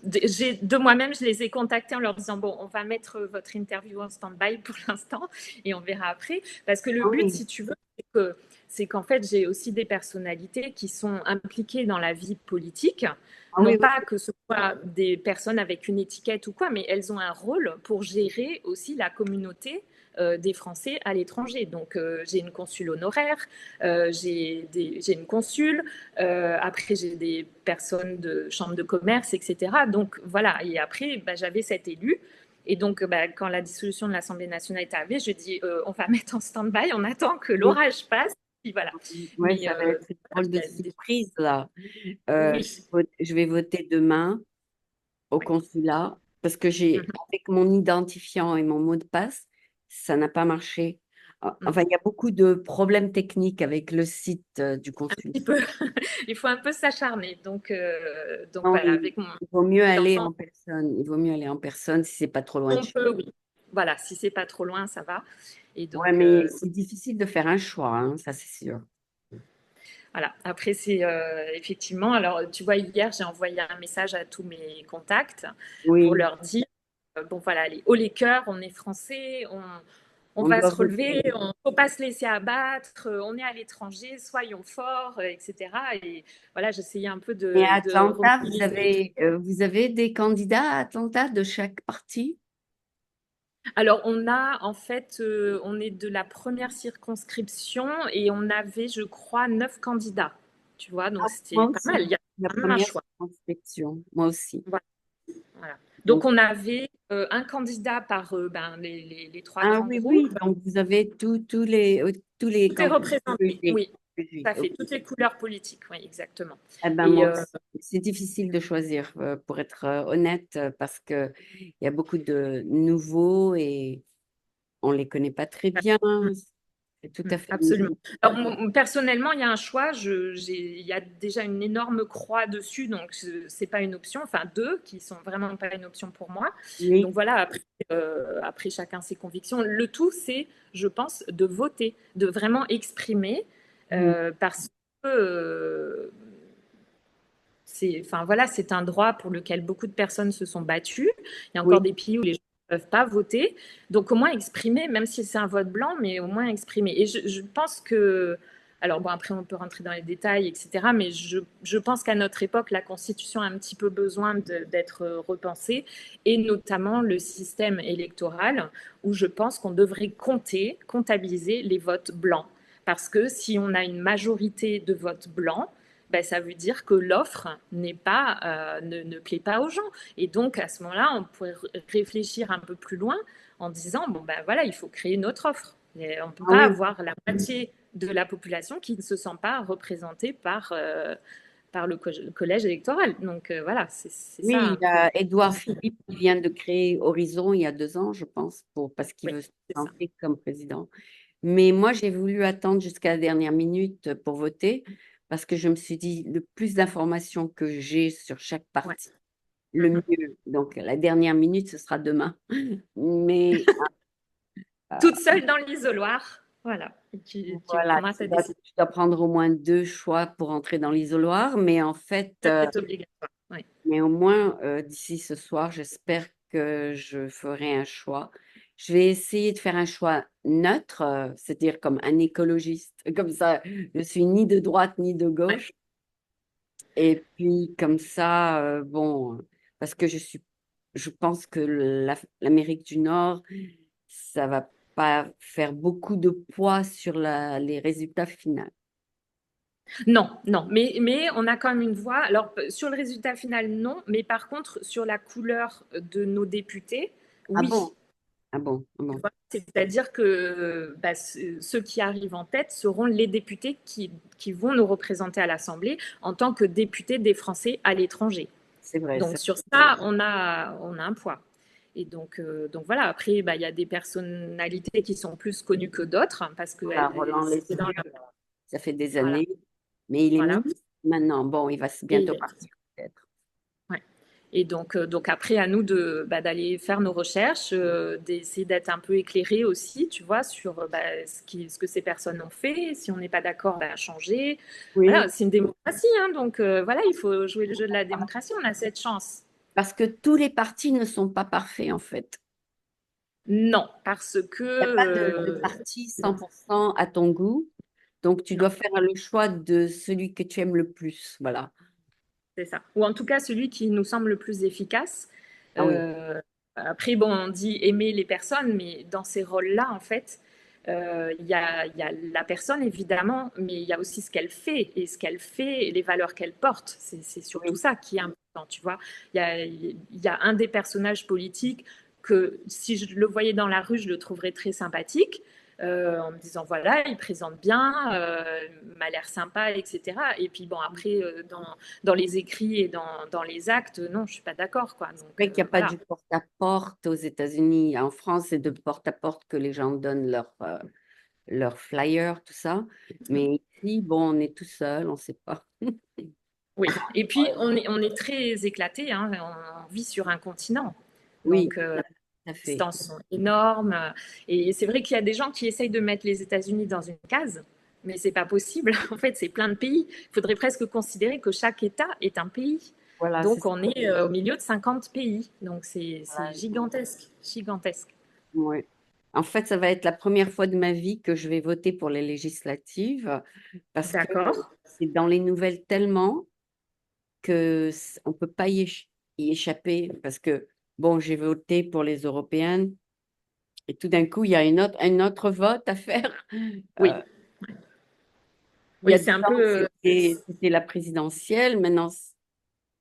De moi-même, je les ai contactés en leur disant, bon, on va mettre votre interview en stand-by pour l'instant et on verra après. Parce que le Ah but, oui, si tu veux, c'est que c'est qu'en fait, j'ai aussi des personnalités qui sont impliquées dans la vie politique. Ah oui, Non oui. pas que ce soit des personnes avec une étiquette ou quoi, mais elles ont un rôle pour gérer aussi la communauté des Français à l'étranger. Donc, j'ai une consule honoraire, j'ai une consule, après, j'ai des personnes de chambre de commerce, etc. Donc, voilà. Et après, bah, j'avais cet élu. Et donc, bah, quand la dissolution de l'Assemblée nationale est arrivée, je dis on va mettre en stand-by, on attend que Oui, l'orage passe. Puis voilà. ouais, Mais ça va être une drôle de des... surprise là. oui, Je vais voter demain au ouais. consulat parce que j'ai, Mhm. avec mon identifiant et mon mot de passe, ça n'a pas marché. Non. Enfin, il y a beaucoup de problèmes techniques avec le site du Un consulat. petit peu. Il faut un peu s'acharner. Donc Non, voilà, avec mon il vaut mieux aller enfant, en personne. Il vaut mieux aller en personne si c'est pas trop loin de on chez. peut, oui. Voilà, si c'est pas trop loin, ça va. Et Ouais, donc, mais c'est difficile de faire un choix, hein, ça c'est sûr. voilà. Après, c'est effectivement. Alors, tu vois, hier, j'ai envoyé un message à tous mes contacts pour Oui, leur dire bon, voilà, les haut les cœurs, on est français, on on va doit se voter. relever, on ne faut pas se laisser abattre, on est à l'étranger, soyons forts, etc. Et voilà, j'essayais un peu Et à de Atlanta, remobiliser. vous avez des candidats à Atlanta de chaque parti? Alors, on a en fait, on est de la première circonscription et on avait, je crois, 9 candidats. Tu vois, donc Moi c'était pas mal. aussi, Il y a la quand même un première choix. circonscription. Moi aussi. Voilà. Voilà. Donc, Donc, on avait un candidat par les trois ah grands oui, oui, groupes. donc vous avez tous les Tout est candidats représenté, que oui. j'ai. Ça fait Ok. toutes les couleurs politiques, oui, exactement. Eh ben, Et moi aussi. C'est difficile de choisir, pour être honnête, parce que il y a beaucoup de nouveaux et on les connaît pas très bien. C'est tout à fait absolument. nouveau. Alors, personnellement, il y a un choix. Il y a déjà une énorme croix dessus, donc c'est pas une option. Enfin, deux qui sont vraiment pas une option pour moi. Donc Oui. voilà. Après chacun ses convictions. Le tout, c'est, je pense, de voter, de vraiment exprimer, Mm. parce que enfin voilà, c'est un droit pour lequel beaucoup de personnes se sont battues. Il y a encore Oui. des pays où les gens ne peuvent pas voter. Donc au moins exprimer, même si c'est un vote blanc, mais au moins exprimer. Et je pense que, alors bon, après on peut rentrer dans les détails, etc. Mais je pense qu'à notre époque, la Constitution a un petit peu besoin d'être repensée, et notamment le système électoral, où je pense qu'on devrait comptabiliser les votes blancs. Parce que si on a une majorité de votes blancs, ben, ça veut dire que l'offre ne plaît pas aux gens. Et donc, à ce moment-là, on pourrait réfléchir un peu plus loin en disant, bon, ben voilà, il faut créer une autre offre. Et on ne peut Ah pas oui. avoir la moitié de la population qui ne se sent pas représentée par le collège électoral. Donc, voilà, c'est ça Oui, un il y peu. a Édouard Philippe qui vient de créer Horizon il y a 2 ans, je pense, parce qu'il Oui, veut se c'est ça. présenter comme président. Mais moi, j'ai voulu attendre jusqu'à la dernière minute pour voter parce que je me suis dit, le plus d'informations que j'ai sur chaque Ouais. parti, le Mhm. mieux. Donc, la dernière minute, ce sera demain. Mais Toute seule dans l'isoloir. Voilà. Et tu voilà, prendras ta décision. tu dois prendre au moins 2 choix pour entrer dans l'isoloir. Mais en fait, C'est obligatoire. Oui. mais au moins, d'ici ce soir, j'espère que je ferai un choix. Je vais essayer de faire un choix neutre, c'est-à-dire comme un écologiste. Comme ça, je suis ni de droite ni de Ouais. gauche. Et puis comme ça, bon, parce que je pense que l'Amérique du Nord, ça va pas faire beaucoup de poids sur les résultats finaux. Non, non, mais on a quand même une voix. Alors, sur le résultat final, non, mais par contre, sur la couleur de nos députés, Ah oui. bon? Ah bon? Ah Tu bon? vois, c'est-à-dire que bah, ceux qui arrivent en tête seront les députés qui vont nous représenter à l'Assemblée en tant que députés des Français à l'étranger. C'est vrai, Donc, c'est sur ça, on a un poids. Et donc voilà, après, bah, il y a des personnalités qui sont plus connues que d'autres, hein, parce que voilà, Roland c'était dans Lescure, leur... ça fait des Voilà, années, mais il est voilà. ministre maintenant. Bon, il va bientôt Et, partir peut-être. ouais. Et donc après, à nous d'aller faire nos recherches, d'essayer d'être un peu éclairés aussi, tu vois, sur ce que ces personnes ont fait. Si on n'est pas d'accord, bah, changer. Voilà, Oui, c'est une démocratie, hein, donc voilà, il faut jouer le jeu de la démocratie. On a cette chance. parce que tous les partis ne sont pas parfaits en fait. Non, parce que Il n'y a pas de parti 100% à ton goût. Donc, tu Non, dois faire le choix de celui que tu aimes le plus. Voilà. c'est ça. Ou en tout cas, celui qui nous semble le plus efficace. Ah oui. Euh, Après, bon, on dit aimer les personnes, mais dans ces rôles-là, en fait, il y a la personne, évidemment, mais il y a aussi ce qu'elle fait, et ce qu'elle fait, et les valeurs qu'elle porte. C'est surtout Oui. ça qui est important, tu vois. Il y a un des personnages politiques que, si je le voyais dans la rue, je le trouverais très sympathique. En me disant voilà, il présente bien, m'a l'air sympa, etc. Et puis bon, après, dans les écrits et dans les actes, non, je suis pas d'accord, quoi. C'est Donc vrai qu'il n'y a pas voilà. du porte-à-porte aux États-Unis. En France, c'est de porte-à-porte que les gens donnent leur flyer, tout ça. Mais ici, bon, on est tout seul, on ne sait pas. Oui. Et puis on est très éclaté, hein. On vit sur un continent, Oui, donc tout à les fait. distances sont énormes. Et c'est vrai qu'il y a des gens qui essayent de mettre les États-Unis dans une case, mais c'est pas possible. En fait, c'est plein de pays. Il faudrait presque considérer que chaque État est un pays. Voilà, c'est Donc ça. on est au milieu de 50 pays. Donc c'est Voilà. gigantesque, gigantesque. Ouais. En fait, ça va être la première fois de ma vie que je vais voter pour les législatives parce que D'accord. c'est dans les nouvelles tellement que on ne peut pas y échapper parce que, bon, j'ai voté pour les européennes et tout d'un coup, il y a un autre vote à faire. Oui, Il y oui, a 10 c'est un ans, peu c'était la présidentielle, maintenant,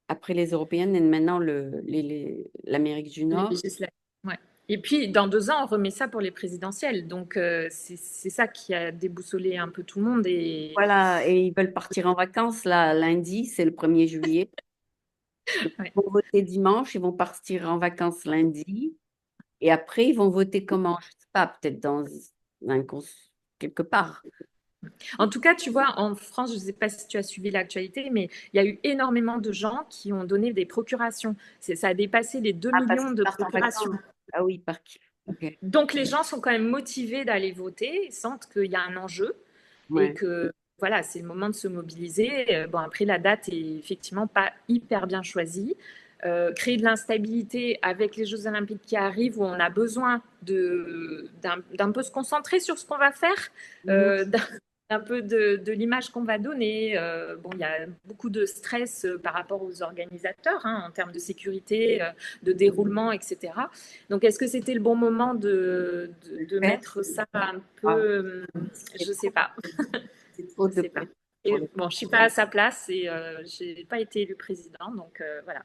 après les européennes et maintenant l'Amérique du Nord. législatif. Ouais. Et puis, dans 2 ans, on remet ça pour les présidentielles. Donc, c'est ça qui a déboussolé un peu tout le monde. Et Voilà, et ils veulent partir en vacances là, lundi, c'est le 1er juillet. Donc, ouais. ils vont voter dimanche, ils vont partir en vacances lundi. Et après, ils vont voter comment? Je ne sais pas, peut-être dans quelque part. En tout cas, tu vois, en France, je ne sais pas si tu as suivi l'actualité, mais il y a eu énormément de gens qui ont donné des procurations. Ça a dépassé les 2 Ah, parce millions qu'ils de partent en procurations. vacances. Ah oui, par qui? Ok. Donc, les gens sont quand même motivés d'aller voter, ils sentent qu'il y a un enjeu et Ouais. que voilà, c'est le moment de se mobiliser. Bon, après, la date est effectivement pas hyper bien choisie. Créer de l'instabilité avec les Jeux Olympiques qui arrivent, où on a besoin d'un peu se concentrer sur ce qu'on va faire, Mhm. d'un peu de l'image qu'on va donner. Bon, il y a beaucoup de stress par rapport aux organisateurs, hein, en termes de sécurité, de déroulement, etc. Donc, est-ce que c'était le bon moment Le de faire, mettre ça un ah, peu, je c'est sais trop, pas. c'est trop Je de sais pas. pression pour Et les bon, je suis pas à sa place et j'ai pas été élu président, donc voilà,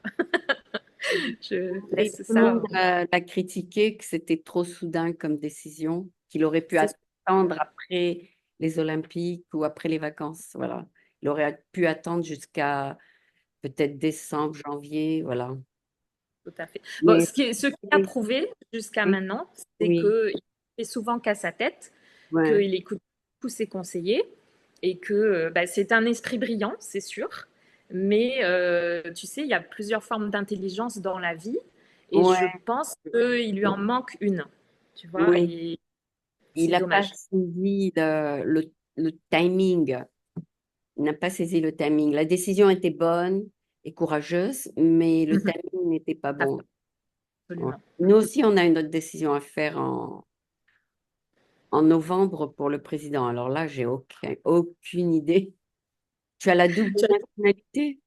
je Et laisse tout le ça. monde l'a critiqué que c'était trop soudain comme décision, qu'il aurait pu C'est attendre après les Olympiques ou après les vacances. Voilà. Il aurait pu attendre jusqu'à peut-être décembre, janvier. Voilà. tout à fait. Bon, Mais ce qui a prouvé jusqu'à oui, maintenant, c'est oui, qu'il fait souvent qu'à sa tête, ouais, qu'il écoute tous ses conseillers et que bah, c'est un esprit brillant, c'est sûr. Mais tu sais, il y a plusieurs formes d'intelligence dans la vie et je ouais, pense qu'il lui en manque une, tu vois, oui. et Il c'est n'a pas dommage. saisi le timing. Il n'a pas saisi le timing. La décision était bonne et courageuse, mais le timing n'était pas bon. Ouais. Absolument. Nous aussi, on a une autre décision à faire en novembre pour le président. Alors là, j'ai aucune idée. Tu as la double nationalité?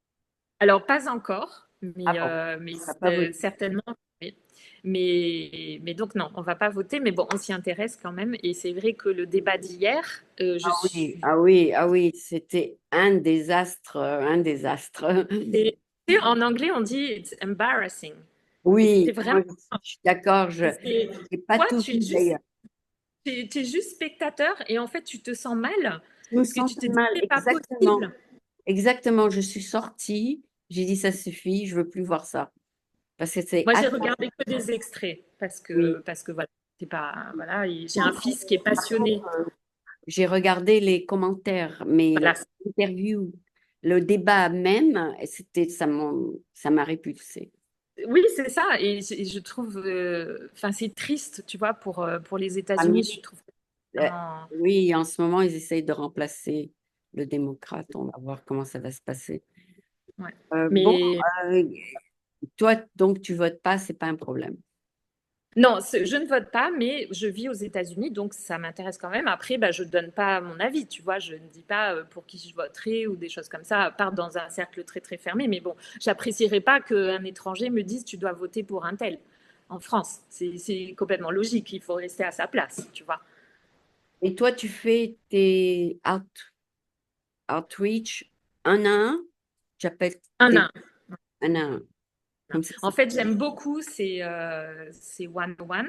Alors, pas encore, Ah bon, mais tu n'as pas voté. certainement. Oui. Mais donc, non, on va pas voter, mais bon, on s'y intéresse quand même. Et c'est vrai que le débat d'hier, Ah je oui, suis. ah oui, ah oui, c'était un désastre, un désastre. En anglais, on dit it's embarrassing. Et c'était Oui, vraiment. moi, je suis d'accord, je n'ai pas Toi, tout vu d'ailleurs. tu es juste spectateur et en fait, tu te sens mal Je me parce que tu sentais te dis, mal, c'est pas exactement. possible. Exactement, je suis sortie, j'ai dit ça suffit, je veux plus voir ça. Parce que c'est Moi, j'ai atroce. regardé que des extraits Oui. parce que voilà, c'est pas. Voilà, et j'ai un fils qui est passionné. J'ai regardé les commentaires, mais Voilà. l'interview, le débat même, ça m'a répulsé. Oui, c'est ça. Et je trouve, enfin, c'est triste, tu vois, pour les États-Unis. Je trouve Euh, vraiment. oui, en ce moment, ils essayent de remplacer le démocrate. On va voir comment ça va se passer. Ouais. Bon, Mais euh, toi, donc, tu votes pas, c'est pas un problème. Non, je ne vote pas, mais je vis aux États-Unis, donc ça m'intéresse quand même. Après, bah, je ne donne pas mon avis, tu vois. Je ne dis pas pour qui je voterai ou des choses comme ça, à part dans un cercle très très fermé. Mais bon, j'apprécierais pas qu'un étranger me dise tu dois voter pour un tel. En France, c'est complètement logique. Il faut rester à sa place, tu vois. Et toi, tu fais tes outreach un à un? Tu appelles Un à tes un. un à un. Comme ça, En c'est fait, j'aime beaucoup ces one-on-one.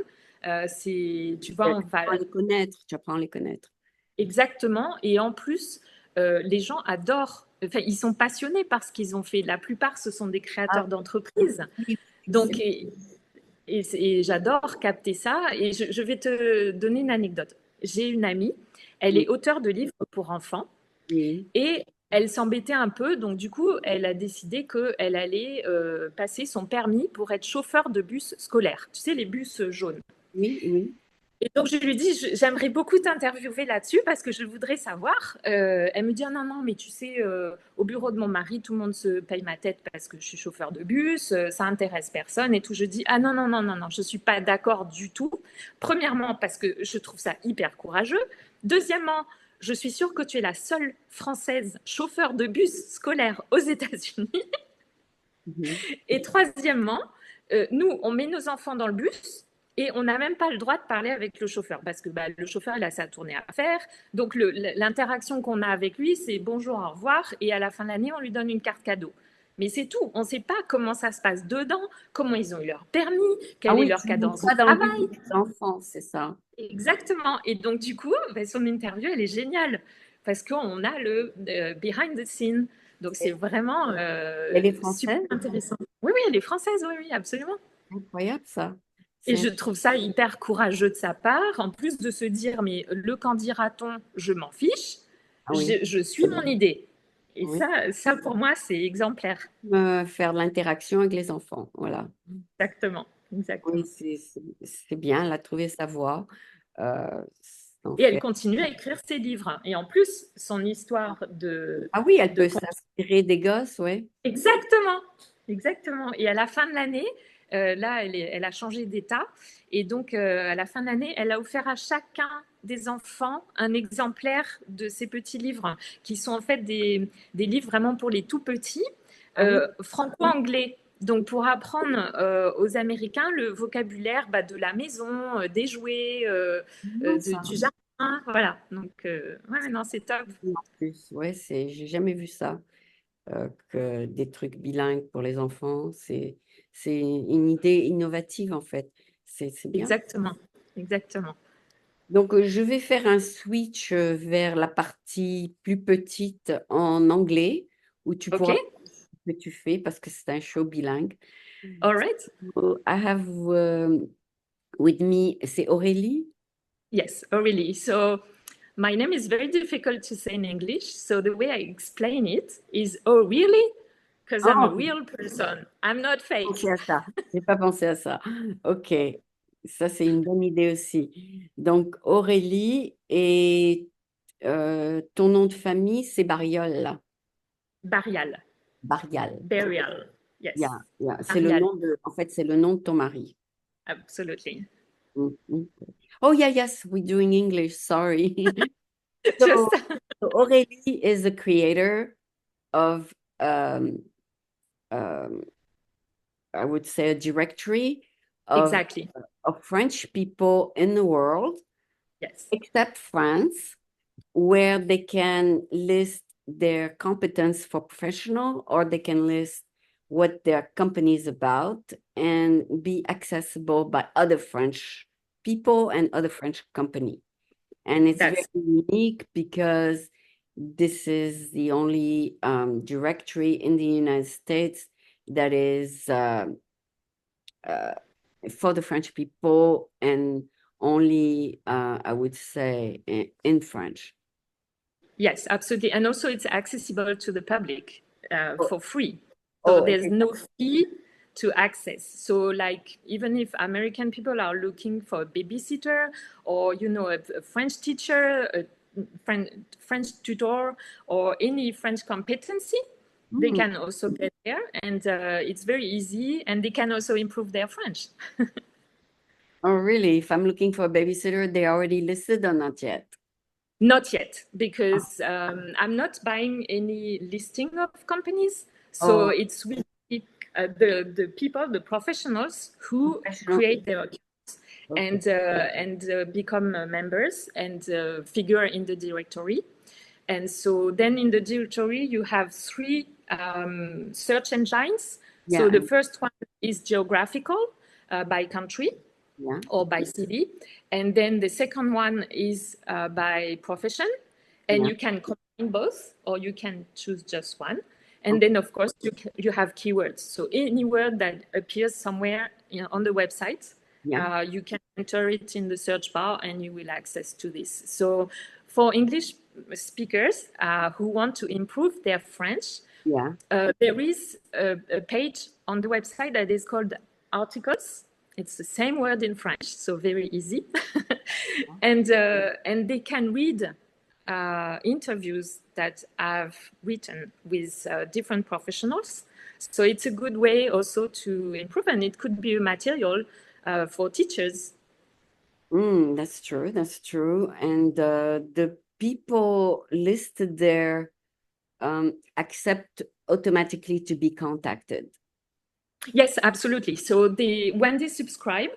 C'est, tu vois, tu on va apprends à les connaître. Tu apprends à les connaître. exactement. Et en plus, les gens adorent, enfin, ils sont passionnés par ce qu'ils ont fait. La plupart, ce sont des Ah créateurs d'entreprises. oui, oui, Donc, et j'adore capter ça. Et je vais te donner une anecdote. J'ai une amie, elle oui, est auteure de livres pour enfants oui, et elle s'embêtait un peu. Donc, du coup, elle a décidé qu'elle allait passer son permis pour être chauffeur de bus scolaire. Tu sais, les bus jaunes. oui, oui. Et donc, je lui dis, j'aimerais beaucoup t'interviewer là-dessus parce que je voudrais savoir. Elle me dit, ah, non, non, mais tu sais, au bureau de mon mari, tout le monde se paye ma tête parce que je suis chauffeur de bus, ça intéresse personne et tout. Je dis, ah non, non, non, non, non, je ne suis pas d'accord du tout. Premièrement, parce que je trouve ça hyper courageux. Deuxièmement, je suis sûre que tu es la seule française chauffeur de bus scolaire aux États-Unis. Mhm. Et troisièmement, nous, on met nos enfants dans le bus et on n'a même pas le droit de parler avec le chauffeur parce que bah, le chauffeur, il a sa tournée à faire. Donc, l'interaction qu'on a avec lui, c'est bonjour, au revoir. Et à la fin de l'année, on lui donne une carte cadeau. Mais c'est tout. On ne sait pas comment ça se passe dedans, comment ils ont eu leur permis, Ah quelle est oui, leur tu ne montes cadence au pas dans le but travail. des enfants, c'est ça. Exactement. Et donc, du coup, bah, son interview, elle est géniale parce qu'on a le behind the scene. Donc, c'est Et vraiment elle est super française? intéressant. Oui, oui, elle est française, oui, oui, absolument. Incroyable ça. Et C'est je trouve ça hyper courageux de sa part, en plus de se dire, mais le qu'en dira-t-on, je m'en fiche, ah oui, je suis mon idée. Et oui. ça pour moi, c'est exemplaire. Faire de l'interaction avec les enfants, voilà. Exactement, Oui, exactement. c'est bien, elle a trouvé sa voie. Euh, Sans Et elle faire. continue à écrire ses livres. Et en plus, son histoire Ah oui, elle de peut s'inspirer des gosses, oui. exactement, exactement. Et à la fin de l'année, là, elle a changé d'état. Et donc, à la fin de l'année, elle a offert à chacun des enfants un exemplaire de ces petits livres, qui sont en fait des livres vraiment pour les tout petits, Ah oui, franco-anglais. Donc, pour apprendre aux Américains le vocabulaire bah, de la maison, des jouets, non, ça. du jardin. Voilà. Donc, ouais, non, c'est top. En plus, ouais, j'ai jamais vu ça. Que des trucs bilingues pour les enfants, c'est une idée innovative en fait. C'est bien. Exactement. Exactement. Donc, je vais faire un switch vers la partie plus petite en anglais, où tu OK. pourras ce que tu fais parce que c'est un show bilingue. All right. So, I have with me, c'est Aurélie. Yes, oh really. So my name is very difficult to say in English. So the way I explain it is, oh really? Because I'm a Oh, real person. I'm not pensé fake. à ça. J'ai pas pensé à ça. Ok, ça c'est une bonne idée aussi. Donc Aurélie et ton nom de famille c'est Bariol. Burial. Barial. Burial. Yeah, Yes. yeah. C'est le Burial. nom de, en fait c'est le nom de ton mari. Absolutely. Mhm. Oh yeah, yes, we're doing English. Sorry. Just So, so Aurélie is the creator of um, I would say a directory of exactly. French people in the world, Yes. except France, where they can list their competence for professional or they can list what their company is about and be accessible by other French people and other French company. And it's very That's unique because this is the only directory in the United States that is uh, for the French people and only, I would say, in French. yes, absolutely. And also it's accessible to the public Oh, for free. So oh, there's no fee to access. So like even if American people are looking for a babysitter or a French teacher, a French tutor or any French competency, they mm, can also get there and it's very easy and they can also improve their French. Oh, really? If I'm looking for a babysitter, they already listed or not yet? Not yet, Oh, because I'm not buying any listing of companies. So oh, it's really the people, the professionals who professional. create their accounts Okay. and become members and figure in the directory. And so then in the directory, you have three search engines. Yeah. So the first one is geographical by country Yeah. or by city. And then the second one is by profession. And Yeah. you can combine both, or you can choose just one. And Okay. then, of course, you have keywords. So any word that appears somewhere on the website, Yeah. you can enter it in the search bar and you will access to this. So for English speakers who want to improve their French, Yeah. there is a page on the website that is called articles. It's the same word in French, so very easy. And they can read interviews that I've written with different professionals. So it's a good way also to improve, and it could be a material for teachers. That's true. That's true. And the people listed there accept automatically to be contacted. Yes, absolutely. So when they subscribe,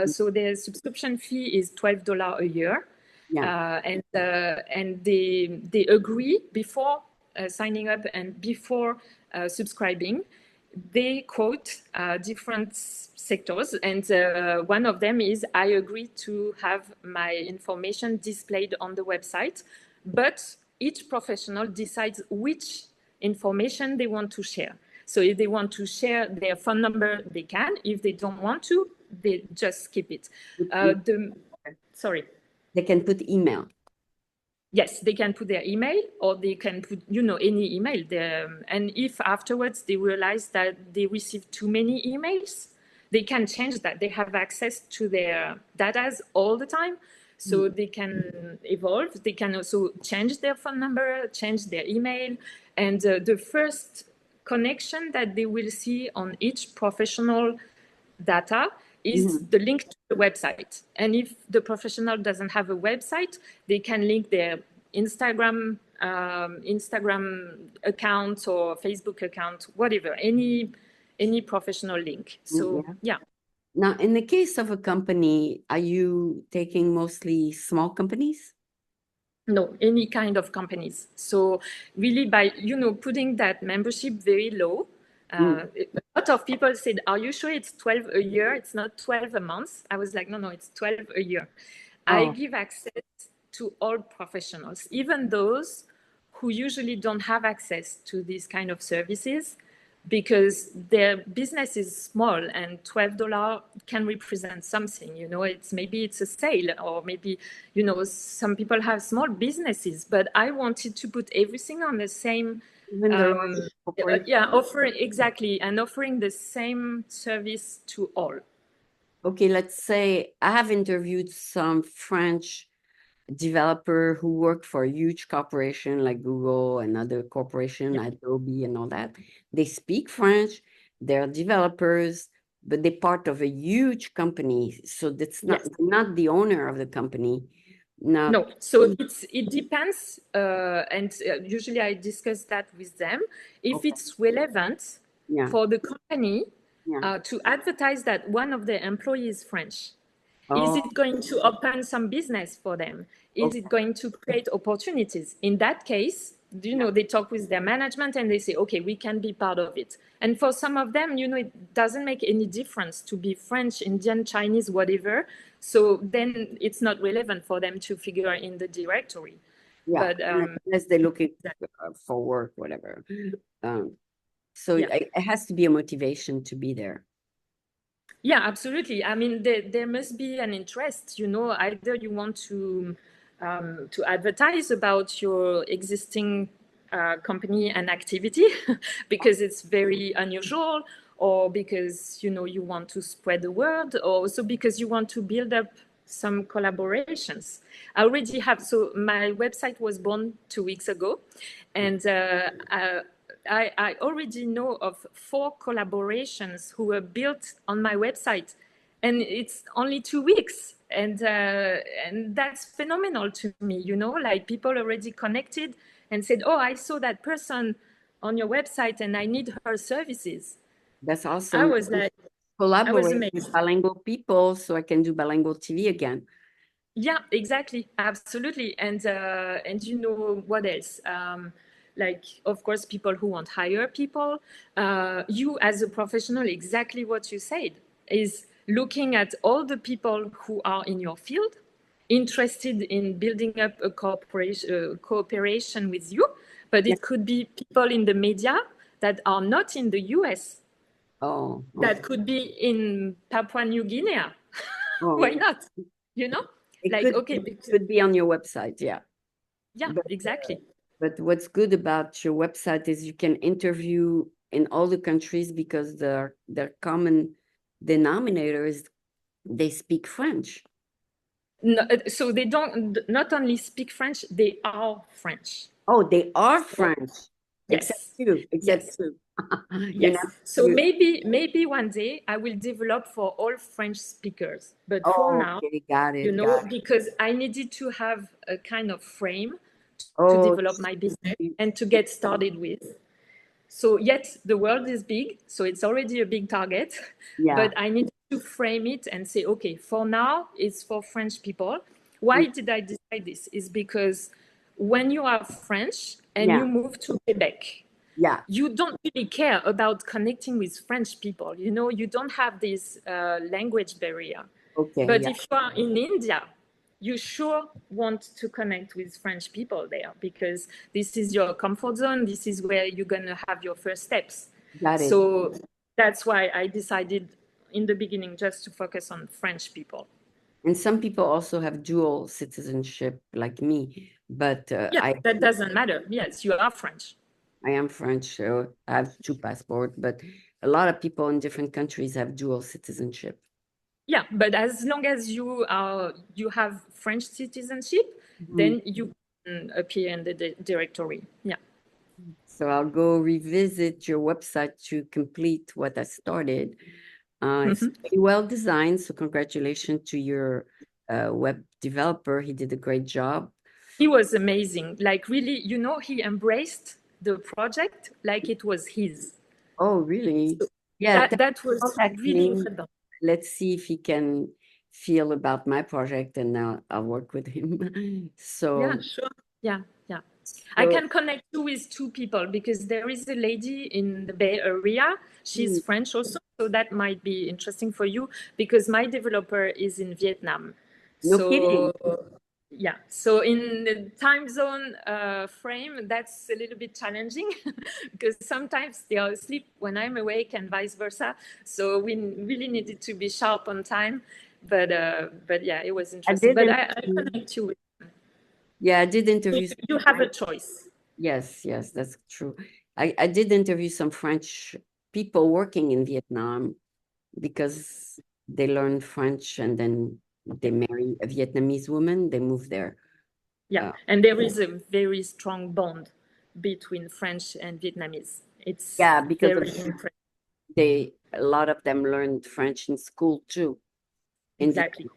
so their subscription fee is $12 a year, Yeah. and they agree before signing up and before subscribing. They quote different sectors, and one of them is I agree to have my information displayed on the website, but each professional decides which information they want to share. So if they want to share their phone number, they can. If they don't want to, they just skip it. Put Sorry. They can put email. Yes, they can put their email, or they can put, any email. And if afterwards they realize that they receive too many emails, they can change that. They have access to their data all the time. So they can evolve. They can also change their phone number, change their email. And the first connection that they will see on each professional data is Mhm. the link to the website. And if the professional doesn't have a website, they can link their Instagram account or Facebook account, whatever, any professional link. So Yeah. yeah. Now, in the case of a company, are you taking mostly small companies? No, any kind of companies. So really by, putting that membership very low, Mm. a lot of people said, are you sure it's 12 a year? It's not 12 a month. I was like, no, it's 12 a year. I Oh, give access to all professionals, even those who usually don't have access to these kind of services because their business is small and $12 can represent something. It's a sale, or maybe, some people have small businesses, but I wanted to put everything on the same, even the large corporation. offering exactly, and offering the same service to all. Okay, let's say I have interviewed some French developer who work for a huge corporation like Google and other corporation, Adobe and all that. They speak French, they're developers, but they're part of a huge company. So that's Yes. not the owner of the company. Now, No, so it depends, and usually I discuss that with them. If okay, it's relevant yeah, for the company yeah. to advertise that one of the employees is French, is Oh, it going to open some business for them? Is it okay, going to create opportunities? In that case, yeah, they talk with their management and they say, okay, we can be part of it. And for some of them, it doesn't make any difference to be French, Indian, Chinese, whatever. So then it's not relevant for them to figure in the directory. yeah. But Unless they're looking for work, whatever. Um, so yeah. it has to be a motivation to be there. Yeah, absolutely. I mean, there must be an interest, either you want to advertise about your existing company and activity because it's very unusual, or because, you want to spread the word, or also because you want to build up some collaborations. I already have, so my website was born 2 weeks ago, and I already know of 4 collaborations who were built on my website and it's only 2 weeks. And that's phenomenal to me, you know, like people already connected and said, oh, I saw that person on your website and I need her services. That's I awesome. was like, I was Collaborate with amazed. bilingual people so I can do bilingual TV again. Yeah, exactly, absolutely. And you know what else? Like, of course, people who want to hire people. You, as a professional, exactly what you said is looking at all the people who are in your field, interested in building up a cooperation with you. But Yeah. it could be people in the media that are not in the US, Oh, that okay. could be in Papua New Guinea. Oh, Why yeah. not? You know, It like, could okay, it could be on your website, yeah. yeah, But exactly. but what's good about your website is you can interview in all the countries because their common denominator is they speak French. No, so they don't not only speak French, they are French. Oh, they are So, French, except yes, you, except yes, you. You know, yes. So maybe one day I will develop for all French speakers. But for now, okay, got you it, know, got it. because I needed to have a kind of frame to Oh, develop my business and to get started with. So yet the world is big, so it's already a big target, yeah, but I need to frame it and say, okay, for now, it's for French people. Why did I decide this? Is because when you are French and yeah, you move to Quebec, yeah. you don't really care about connecting with French people. You know, you don't have this language barrier. Okay, But yeah. if you are in India, you sure want to connect with French people there because this is your comfort zone. This is where you're going to have your first steps. Got it. So that's why I decided in the beginning just to focus on French people. And some people also have dual citizenship like me, but Yeah, that doesn't matter. Yes, you are French. I am French, so I have two passports, but a lot of people in different countries have dual citizenship. Yeah, but as long as you have French citizenship, Mhm. then you can appear in the directory. Yeah. So I'll go revisit your website to complete what I started. It's Mhm. very well designed, so congratulations to your web developer. He did a great job. He was amazing. Like really, you know, he embraced the project like it was his. Oh, really? So Yeah, that was contact really me. incredible. Let's see if he can feel about my project, and I'll work with him. Yeah, So, sure. Yeah, yeah. I so can connect you with two people because there is a lady in the Bay Area. She's hmm, French also, so that might be interesting for you because my developer is in Vietnam. no So kidding. yeah, so in the time zone frame, that's a little bit challenging because sometimes they are asleep when I'm awake and vice versa. So we really needed to be sharp on time. But yeah, it was I interesting. did But I interview. connect you with Yeah, I did interview some you have a French. choice. Yes, yes, that's true. I did interview some French people working in Vietnam because they learned French and then they marry a Vietnamese woman. They moved there. Yeah, Uh, and there is a very strong bond between French and Vietnamese. It's yeah, because very of impressive. a lot of them learned French in school too in Exactly.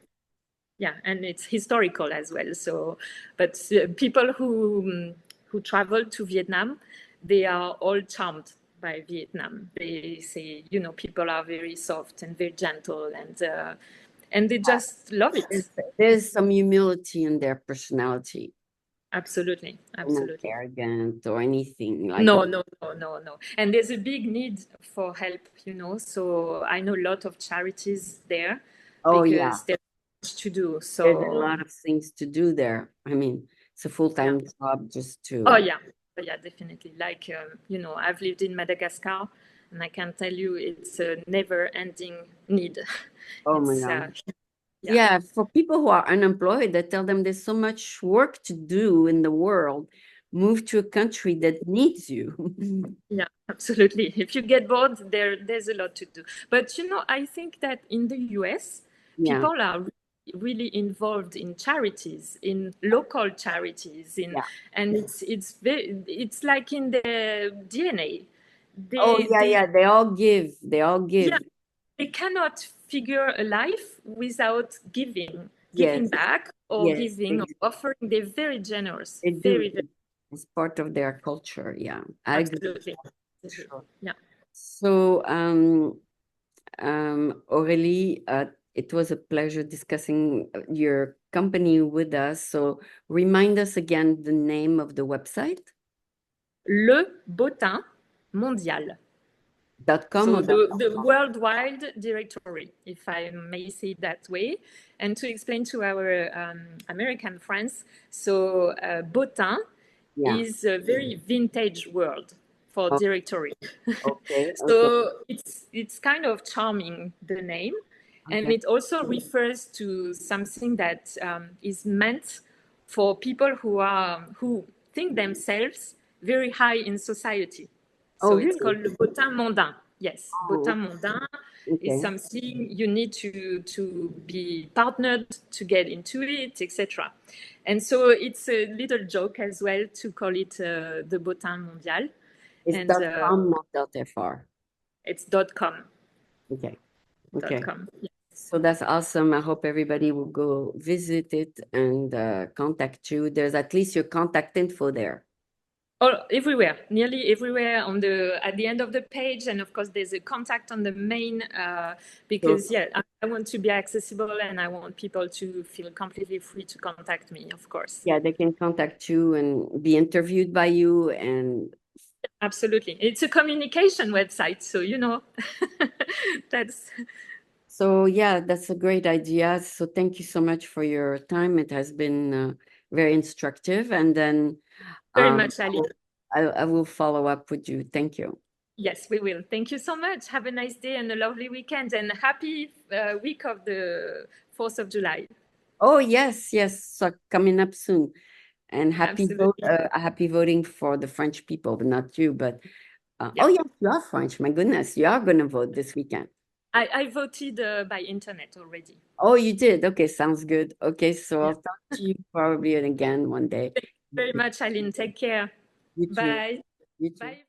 Yeah, and it's historical as well. So, but people who travel to Vietnam, they are all charmed by Vietnam. They say, you know, people are very soft and very gentle, and they just love it. there's some humility in their personality. Absolutely, They're not absolutely. arrogant or anything like No, no, no, no, no. And there's a big need for help, you know. So I know a lot of charities there oh yeah. because there's much to do. There's a So, lot of things to do there. I mean, it's a yeah. full-time job just Oh, to, yeah. Oh, yeah, definitely. Like, you know, I've lived in Madagascar and I can tell you it's a never-ending need. oh my It's, God. yeah. Yeah, for people who are unemployed, I tell them there's so much work to do in the world. Move to a country that needs you. Yeah, absolutely. If you get bored, there's a lot to do. But you know, I think that in the US, Yeah, people are really involved in charities, in local charities, in yeah. and it's like in their DNA. Oh They yeah, they yeah. They all give. They all yeah, give. they cannot figure a life without giving Yes, back or yes, giving or offering. They're very generous, they do. very, very, It's part of their culture. Yeah, I agree. absolutely. Sure. Yeah. So, Aurélie, it was a pleasure discussing your company with us. So, remind us again the name of the website. Le Bottin Mondial. .com So or the worldwide directory, if I may say it that way. And to explain to our American friends, so Bottin yeah. is a very vintage word for Oh, directory. okay, okay, So it's kind of charming, the name. And okay. it also refers to something that is meant for people who think themselves very high in society. Oh, So it's really? called le bottin mondain. Yes, Oh, bottin mondain is okay. something you need to be partnered to get into it, etc. And so it's a little joke as well to call it the bottin mondial. It's And .com, not .fr. it's .com. Okay, okay. .com. So that's awesome. I hope everybody will go visit it and contact you. There's at least your contact info there. All everywhere, nearly everywhere on the at the end of the page, and of course there's a contact on the main So because yeah, I want to be accessible and I want people to feel completely free to contact me, of course. yeah, they can contact you and be interviewed by you. And Absolutely, it's a communication website, so that's so, yeah, that's a great idea. So thank you so much for your time. It has been very instructive. And then very um, much Ali. I will follow up with you. Thank you. Yes, we will. Thank you so much. Have a nice day and a lovely weekend, and happy week of the 4th of July. Oh, yes, yes. So coming up soon. And Absolutely. happy voting for the French people, but not you. But oh, Yeah. yes, you are French. My goodness, you are going to vote this weekend. I voted by internet already. Oh, you did? Okay, sounds good. Okay, so Yeah. I'll talk to you probably again one day. Thank you very much, Aline. Take care. You too. Bye. You too. Bye.